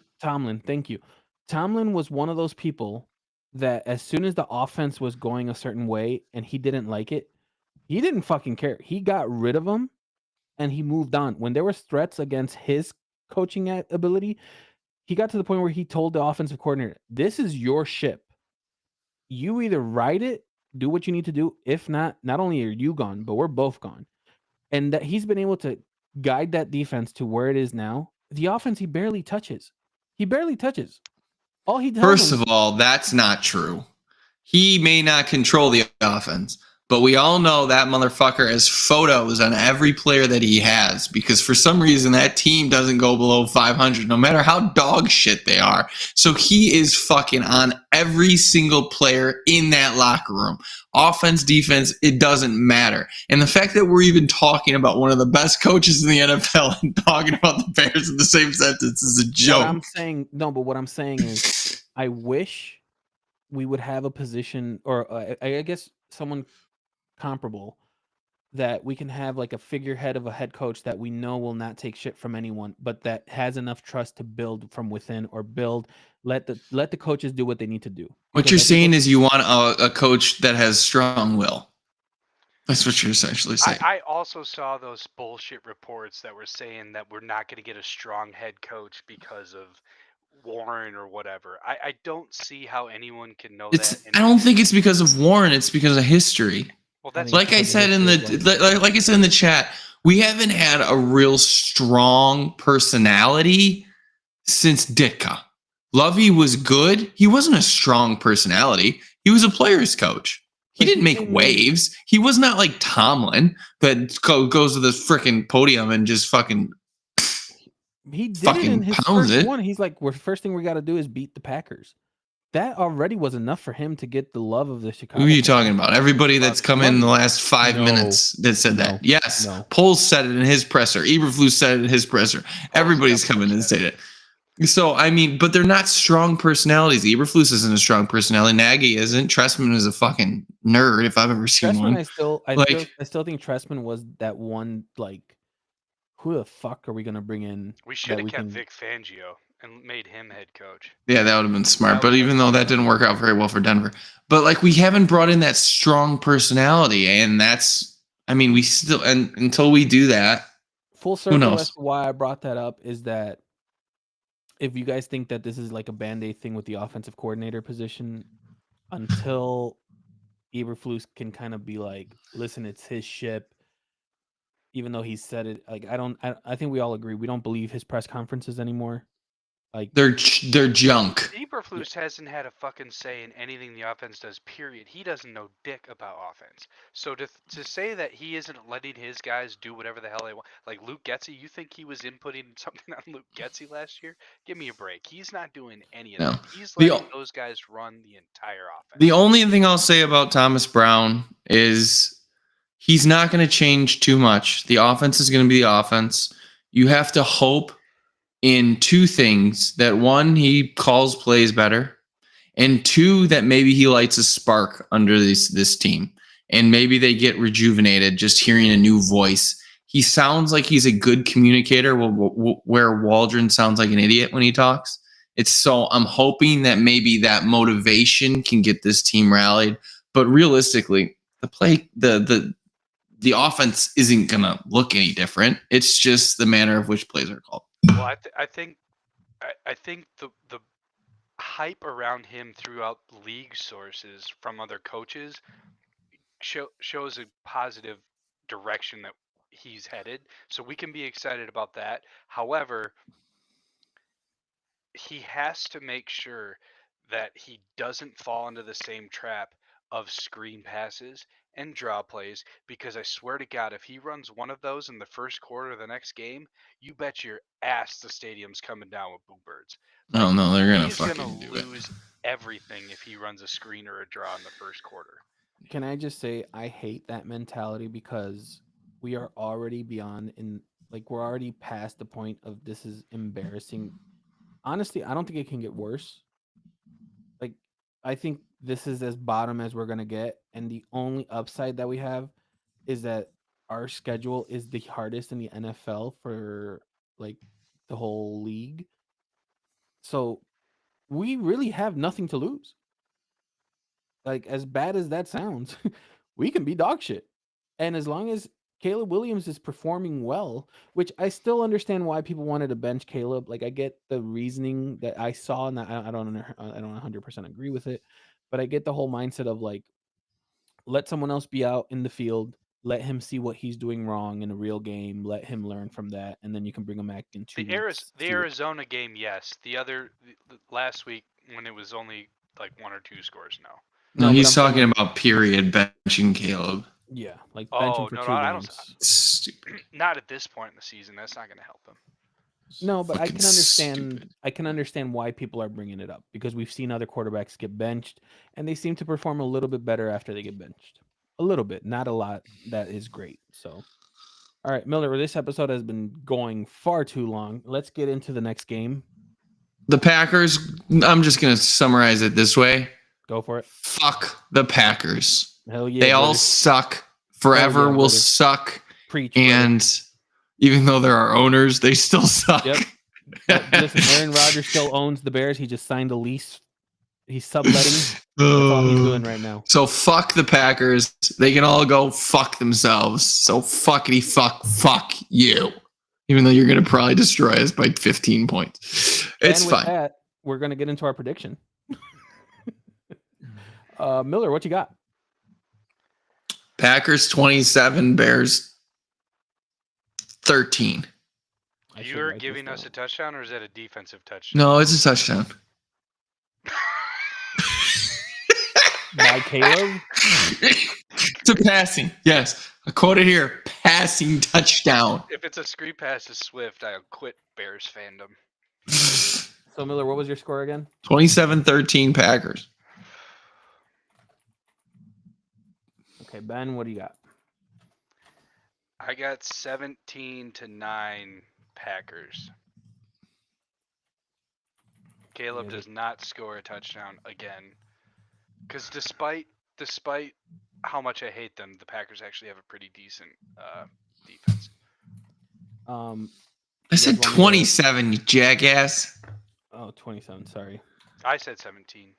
thank you. Tomlin was one of those people that as soon as the offense was going a certain way and he didn't like it, he didn't fucking care. He got rid of them and he moved on. When there was threats against his coaching ability, he got to the point where he told the offensive coordinator, this is your ship. You either ride it, do what you need to do. If not only are you gone, but we're both gone. And that he's been able to guide that defense to where it is now. The offense, he barely touches. All he does. First of all, that's not true. He may not control the offense, but we all know that motherfucker has photos on every player that he has because for some reason that team doesn't go below 500, no matter how dog shit they are. So he is fucking on every single player in that locker room. Offense, defense, it doesn't matter. And the fact that we're even talking about one of the best coaches in the NFL and talking about the Bears in the same sentence is a joke. What I'm saying is I wish we would have a position or I guess someone comparable that we can have like a figurehead of a head coach that we know will not take shit from anyone, but that has enough trust to build from within or let the coaches do what they need to do. What you're saying is you want a coach that has strong will. That's what you're essentially saying. I also saw those bullshit reports that were saying that we're not going to get a strong head coach because of Warren or whatever. I don't see how anyone can know that. I don't think it's because of Warren. It's because of history. Well, that's like I said in the chat, we haven't had a real strong personality since Ditka. Lovey was good. He wasn't a strong personality. He was a player's coach. He didn't make waves. He was not like Tomlin that goes to the freaking podium and just fucking he did it in his first one. He's like, first thing we got to do is beat the Packers. That already was enough for him to get the love of the Chicago. Who are you talking about? Everybody that's come in the last 5 minutes that said that. Yes. Poles said it in his presser. Eberflus said it in his presser. Everybody's come in and said it. So, but they're not strong personalities. Eberflus isn't a strong personality. Nagy isn't. Trestman is a fucking nerd if I've ever seen one. I still think Trestman was that one, like, who the fuck are we going to bring in? We should have kept Vic Fangio and made him head coach. Yeah, that would have been smart. But even though that didn't work out very well for Denver. But, like, we haven't brought in that strong personality. And we still, and until we do that, full circle as to why I brought that up is that if you guys think that this is like a Band-Aid thing with the offensive coordinator position, until Eberflus can kind of be like, listen, it's his ship, even though he said it, like, I think we all agree, we don't believe his press conferences anymore. Like they're junk. Eberflus hasn't had a fucking say in anything the offense does, period. He doesn't know dick about offense. So to say that he isn't letting his guys do whatever the hell they want, like Luke Getsy, you think he was inputting something on Luke Getsy last year? Give me a break. He's not doing any of that. He's letting those guys run the entire offense. The only thing I'll say about Thomas Brown is he's not going to change too much. The offense is going to be the offense. You have to hope in two things: that one, he calls plays better, and two, that maybe he lights a spark under this team, and maybe they get rejuvenated just hearing a new voice. He sounds like he's a good communicator, where Waldron sounds like an idiot when he talks. I'm hoping that maybe that motivation can get this team rallied. But realistically, the offense isn't gonna look any different. It's just the manner of which plays are called. Well, I think the hype around him throughout league sources from other coaches shows a positive direction that he's headed. So we can be excited about that. However, he has to make sure that he doesn't fall into the same trap of screen passes and draw plays, because I swear to God, if he runs one of those in the first quarter of the next game, you bet your ass the stadium's coming down with boo birds. Oh no, they're gonna He's fucking gonna do it. lose everything if he runs a screen or a draw in the first quarter. Can I just say I hate that mentality because we are already we're already past the point of this is embarrassing. Honestly, I don't think it can get worse. Like, I think this is as bottom as we're gonna get, and the only upside that we have is that our schedule is the hardest in the NFL for like the whole league. So we really have nothing to lose. Like, as bad as that sounds, we can be dog shit. And as long as Caleb Williams is performing well, which I still understand why people wanted to bench Caleb. Like, I get the reasoning that I saw, and I don't 100% agree with it, but I get the whole mindset of like, let someone else be out in the field, let him see what he's doing wrong in a real game, let him learn from that, and then you can bring him back in 2 weeks. The Arizona game, yes. The last week when it was only like 1 or 2 scores, no. No, but he's I'm saying, talking like, about period benching Caleb. yeah, like bench him for 2 I don't. games. Stupid. Not at this point in the season. That's not going to help him. No, but I Fucking can understand. stupid. I can understand why people are bringing it up, because we've seen other quarterbacks get benched, and they seem to perform a little bit better after they get benched. A little bit, not a lot. That is great. So, all right, Miller, this episode has been going far too long. Let's get into the next game. The Packers, I'm just going to summarize it this way. Go for it. Fuck the Packers. Hell yeah. They all brother. suck. Forever yeah, will brother. suck. Preach. brother. And even though they're our owners, they still suck. Yep. But listen, Aaron Rodgers still owns the Bears. He just signed a lease. He's subletting. That's all he's doing right now. So fuck the Packers. They can all go fuck themselves. So fuck you. Even though you're going to probably destroy us by 15 points. It's and with fine. that, we're going to get into our prediction. Miller, what you got? Packers 27, Bears 13. I should You are write this giving us down. a touchdown, or is that a defensive touchdown? No, it's a touchdown. By Caleb. It's a passing. Yes. I quote it here. Passing touchdown. If it's a screen pass to Swift, I'll quit Bears fandom. So, Miller, what was your score again? 27-13 Packers. Okay, Ben, what do you got? I got 17-9 Packers. Caleb Yeah, does not score a touchdown again. Because despite how much I hate them, the Packers actually have a pretty decent defense. I said 27, you jackass. Oh, 27, sorry. I said 17.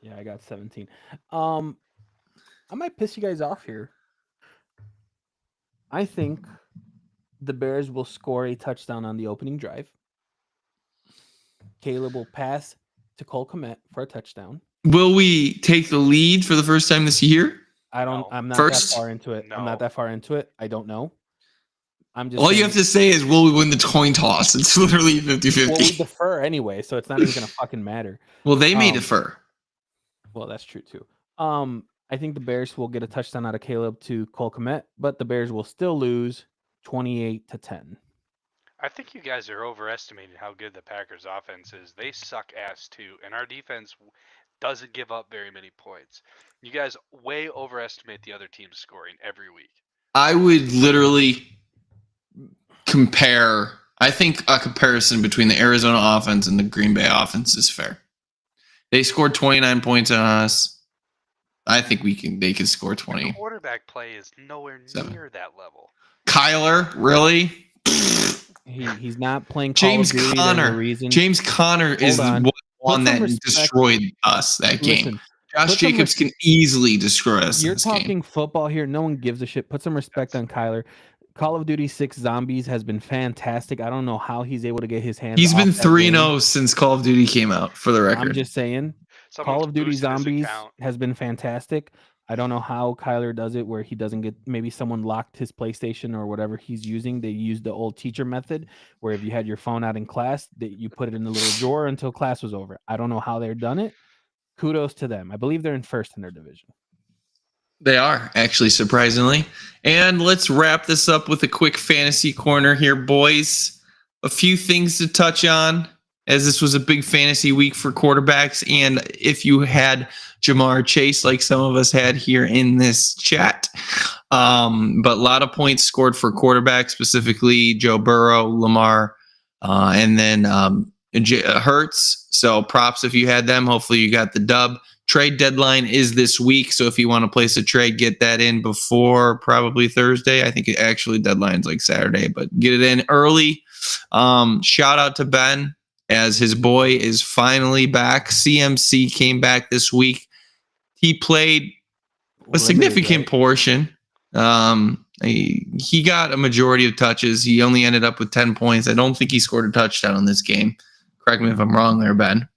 Yeah, I got 17. I might piss you guys off here. I think the Bears will score a touchdown on the opening drive. Caleb will pass to Cole Kmet for a touchdown. Will we take the lead for the first time this year? No. I'm not First? that far into it. I'm not that far into it. I don't know. I'm just All you saying- have to say is, will we win the coin toss? It's literally 50-50. Well, we defer anyway, so it's not even gonna fucking matter. Well, they may Um, defer. Well, that's true too. I think the Bears will get a touchdown out of Caleb to Cole Kmet, but the Bears will still lose 28-10. I think you guys are overestimating how good the Packers offense is. They suck ass too, and our defense doesn't give up very many points. You guys way overestimate the other team's scoring every week. I would literally compare. I think a comparison between the Arizona offense and the Green Bay offense is fair. They scored 29 points on us. I think they can score 20. The quarterback play is nowhere Seven. near that level. Kyler, really? He's not playing Call James of Duty. There's a Conner. reason. James Conner is on. the Put one some that respect- destroyed us that game. Listen, Josh put some Jacobs can easily destroy us in you're this talking game. football here. No one gives a shit. Put some respect on Kyler. Call of Duty 6 Zombies has been fantastic. I don't know how he's able to get his hands. He's off been that 3-0 game. since Call of Duty came out, for the record. I'm just saying. Someone's Call of Duty boosted his Zombies account. has been fantastic. I don't know how Kyler does it, where he doesn't get, maybe someone locked his PlayStation or whatever he's using. They used the old teacher method, where if you had your phone out in class, that you put it in the little drawer until class was over. I don't know how they're done it. Kudos to them. I believe they're in first in their division. They are, actually, surprisingly. And let's wrap this up with a quick fantasy corner here, boys. A few things to touch on, as this was a big fantasy week for quarterbacks. And if you had Jamar Chase, like some of us had here in this chat, but a lot of points scored for quarterbacks, specifically Joe Burrow, Lamar, and then Hurts. So props if you had them. Hopefully you got the dub. Trade deadline is this week, so if you want to place a trade, get that in before probably Thursday. I think it actually deadline's like Saturday, but get it in early. Shout out to Ben, as his boy is finally back. CMC came back this week. He played a significant portion. He got a majority of touches. He only ended up with 10 points. I don't think he scored a touchdown in this game. Correct me if I'm wrong there, Ben.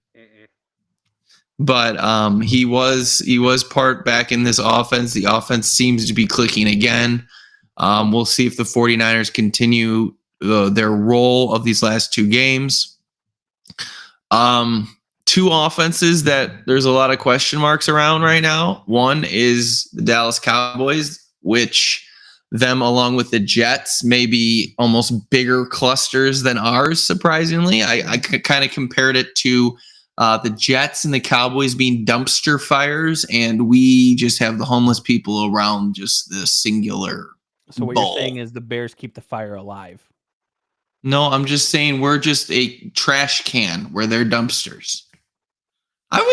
But he was part back in this offense. The offense seems to be clicking again. We'll see if the 49ers continue their role of these last two games. Two offenses that there's a lot of question marks around right now. One is the Dallas Cowboys, which them along with the Jets may be almost bigger clusters than ours, surprisingly. I kind of compared it to the Jets and the Cowboys being dumpster fires, and we just have the homeless people around just the singular So what bowl. you're saying is the Bears keep the fire alive. No, I'm just saying we're just a trash can where they're dumpsters. I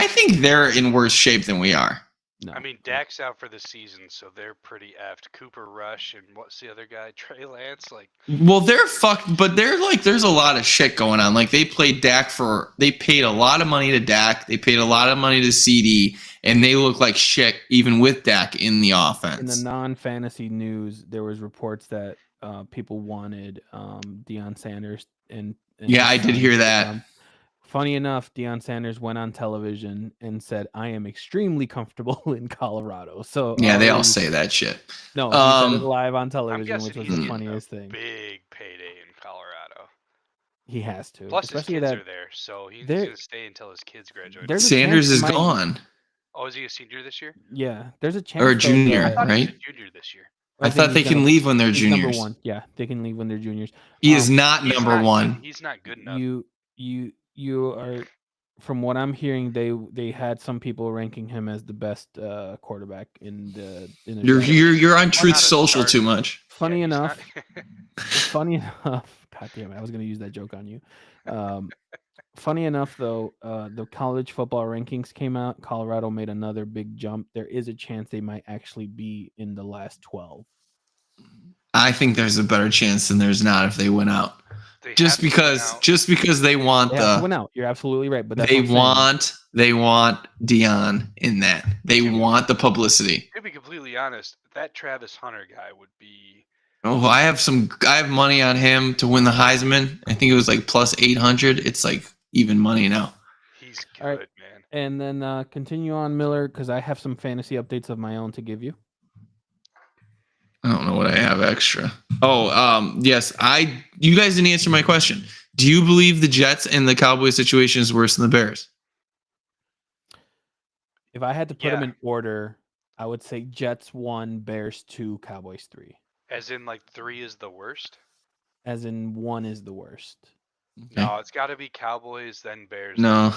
think they're in worse shape than we are. No. I mean, Dak's out for the season, so they're pretty effed. Cooper Rush and what's the other guy? Trey Lance? Like, Well, they're fucked, but they're like, there's a lot of shit going on. Like, they paid a lot of money to Dak. They paid a lot of money to CD, and they look like shit even with Dak in the offense. In the non-fantasy news, there was reports that people wanted Deion Sanders and Yeah, I did hear that. Funny enough, Deion Sanders went on television and said, "I am extremely comfortable in Colorado." So Yeah, they all say that shit. No, he said it live on I'm television, guessing which was he's the getting funniest a thing. big payday in Colorado. He has to. Plus, his especially kids that are there, so he's they're- going to stay until his kids graduate. there's a Sanders chance is he might- gone. Oh, is he a senior this year? Yeah, there's a chance. Or a though, junior, I that- thought he was right? a junior this year. I think thought they he's can gonna- leave when they're he's juniors. Number one. Yeah, they can leave when they're juniors. He is not He's number not one. good- He's not good enough. You are, from what I'm hearing, they had some people ranking him as the best quarterback in the. You're on Truth not a Social starter. too much. Funny Yeah, he's enough, not- funny enough. God damn it! I was gonna use that joke on you. Funny enough, though, the college football rankings came out. Colorado made another big jump. There is a chance they might actually be in the last 12. I think there's a better chance than there's not if they win out. They Just have to win because out. they want They have to the win out. You're absolutely right, but that's they what I'm saying. want Deion in that. They want the publicity. To be completely honest, that Travis Hunter guy would be. Oh, I have money on him to win the Heisman. I think it was like plus 800. It's like even money now. He's good, All right. man. And then continue on, Miller, because I have some fantasy updates of my own to give you. I don't know what I have extra. Oh, yes. You guys didn't answer my question. Do you believe the Jets and the Cowboys situation is worse than the Bears? If I had to put them Yeah. in order, I would say Jets 1, Bears 2, Cowboys 3. As in, like, 3 is the worst? As in 1 is the worst. No, it's got to be Cowboys, then Bears. No.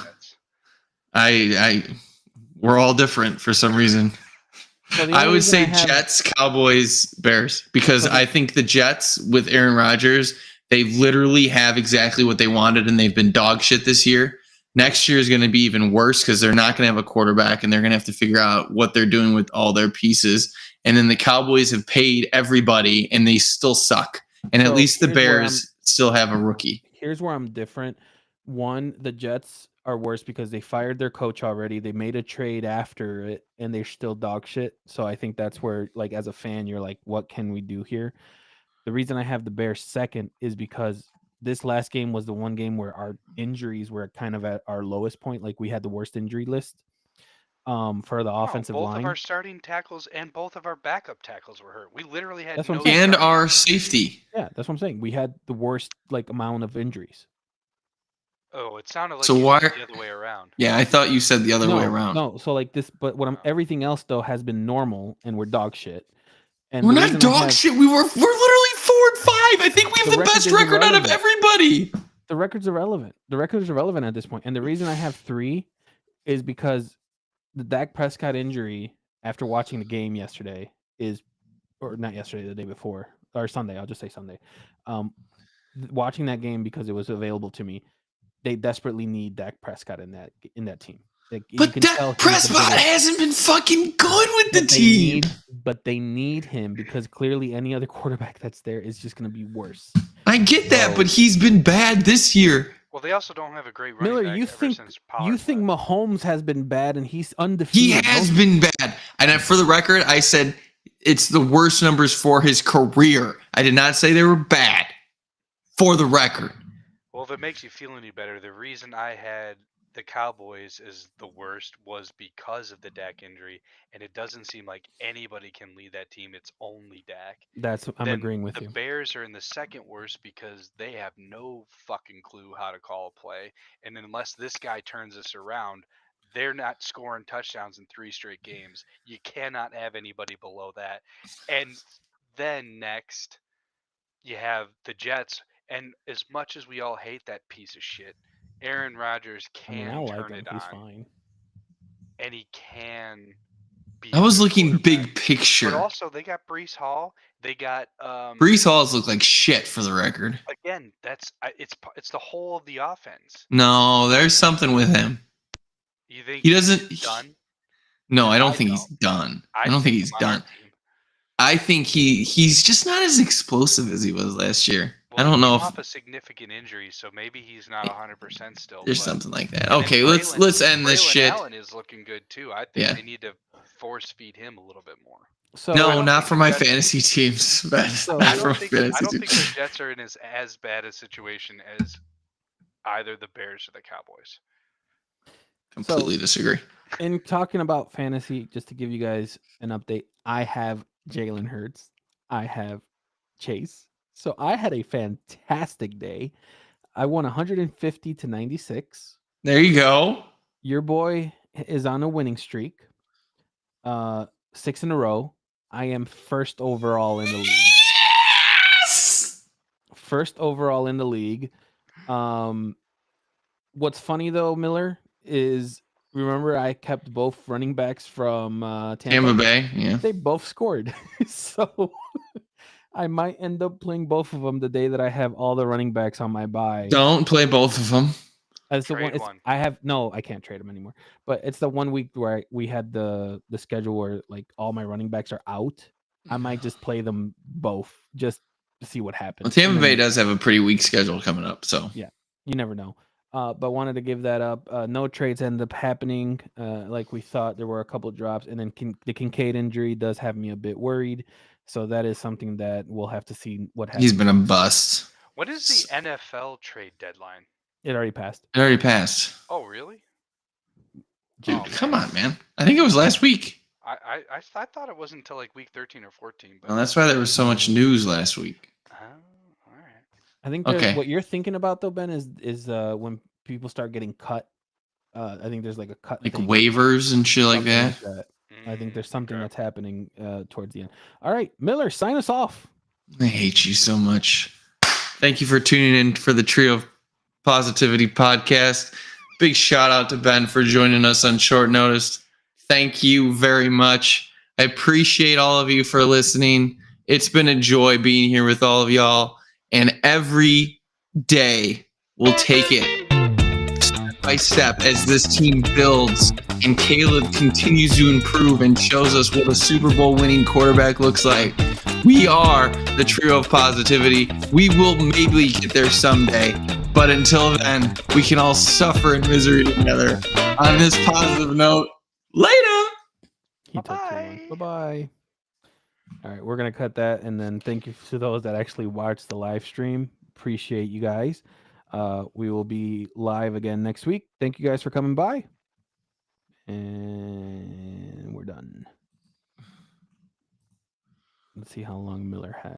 Then Jets. We're all different for some reason. So the I only would reason say have- Jets, Cowboys, Bears, because So the- I think the Jets with Aaron Rodgers, they literally have exactly what they wanted, and they've been dog shit this year. Next year is going to be even worse because they're not going to have a quarterback, and they're going to have to figure out what they're doing with all their pieces. And then the Cowboys have paid everybody, and they still suck. And at So least the here's where Bears still have a rookie. Here's where I'm different. One, the Jets are worse because they fired their coach already. They made a trade after it, and they're still dog shit. So I think that's where, like, as a fan, you're like, what can we do here? The reason I have the Bears second is because this last game was the one game where our injuries were kind of at our lowest point. Like, we had the worst injury list for the offensive both line. of our starting tackles and both of our backup tackles were hurt. We literally had That's what no I'm saying. And starting- our safety. Yeah, that's what I'm saying. We had the worst like amount of injuries. Oh, it sounded like So you why- said the other way around. Yeah, I thought you said the other way around. No, so like this, but what I'm everything else though has been normal, and we're dog shit. And We're the not reason I dog have- shit. We're literally 4-5. I think we have The the record best is record out of irrelevant. everybody. The record's irrelevant. The record's irrelevant at this point. And the reason I have 3 is because the Dak Prescott injury after watching the game yesterday or not yesterday, the day before, or Sunday. I'll just say Sunday. Watching that game because it was available to me. They desperately need Dak Prescott in that team. Like, you But can tell Dak he's the Prescott biggest- hasn't been fucking good with the but they team. but they need him because clearly any other quarterback that's there is just going to be worse. I get that, So- but he's been bad this year. Well, they also don't have a great running Miller, back you ever think since you Pollard think left. Mahomes has been bad and he's He undefeated? has Don't- been bad. And for the record, I said it's the worst numbers for his career. I did not say they were bad. For the record. Well, if it makes you feel any better, the reason I had the Cowboys as the worst was because of the Dak injury, and it doesn't seem like anybody can lead that team. It's only Dak. I'm Then agreeing with the you. Bears are in the second worst because they have no fucking clue how to call a play, and unless this guy turns us around, they're not scoring touchdowns in 3 straight games. You cannot have anybody below that. And then next, you have the Jets, and as much as we all hate that piece of shit, Aaron Rodgers I mean, can I like turn him. it He's on, fine. and he can be. I a was good looking quarterback. big picture. But also, they got Brees Hall. They got Brees Halls look like shit for the record. again. It's the whole of the offense. No, there's something with him. You think He doesn't. he's done? No, I don't I think he's don't. done. I don't think he's him on our done. team. I think he's just not as explosive as he was last year. I Well, don't he know came if off a significant injury, so maybe he's not 100% still. there's but- something like that. and then Okay, let's end this Braylon shit. Allen is looking good too. I think Yeah. they need to force feed him a little bit more. So No, don't not think for the my Jets- fantasy teams. Ben. So- Not I for don't my think I fantasy don't think teams. the Jets are in as bad a situation as either the Bears or the Cowboys. Completely disagree. in talking about fantasy, just to give you guys an update, I have Jalen Hurts. I have Chase. So I had a fantastic day. I won 150 to 96. There you go. Your boy is on a winning streak. 6 in a row. I am first overall in the league. Yes! First overall in the league. What's funny though, Miller, is remember I kept both running backs from Tampa Bay. Yeah. They both scored. So I might end up playing both of them the day that I have all the running backs on my bye. Don't play both of them. As the one, Trade it's, one. I have no, I can't trade them anymore. But it's the one week where we had the schedule where like all my running backs are out. I might just play them both just to see what happens. Well, Tampa And Bay then does have a pretty weak schedule coming up, so you never know. But wanted to give that up. No trades ended up happening like we thought. There were a couple drops, and then the Kincaid injury does have me a bit worried. So that is something that we'll have to see what happens. he's been a bust. What is the NFL trade deadline? It already passed. It already passed. Oh, really? Dude, Oh, come on, man. I think it was last week. I thought it wasn't until like week 13 or 14. But Well, that's why there was so much news last week. oh, all right. I think Okay. what you're thinking about though, Ben, is when people start getting cut. I think there's like a cut, Like thing, waivers and shit like something that. I think there's something okay. that's happening towards the end. All right, Miller, sign us off. I hate you so much. Thank you for tuning in for the Trio of Positivity podcast. Big shout out to Ben for joining us on short notice. Thank you very much. I appreciate all of you for listening. It's been a joy being here with all of y'all. And every day we'll take it step by step as this team builds and Caleb continues to improve and shows us what a Super Bowl winning quarterback looks like. We are the trio of positivity. We will maybe get there someday. But until then, we can all suffer in misery together. On this positive note, later. He took too long. Bye-bye. Bye-bye. All right, we're going to cut that. And then thank you to those that actually watched the live stream. Appreciate you guys. We will be live again next week. Thank you guys for coming by. And we're done. Let's see how long Miller has.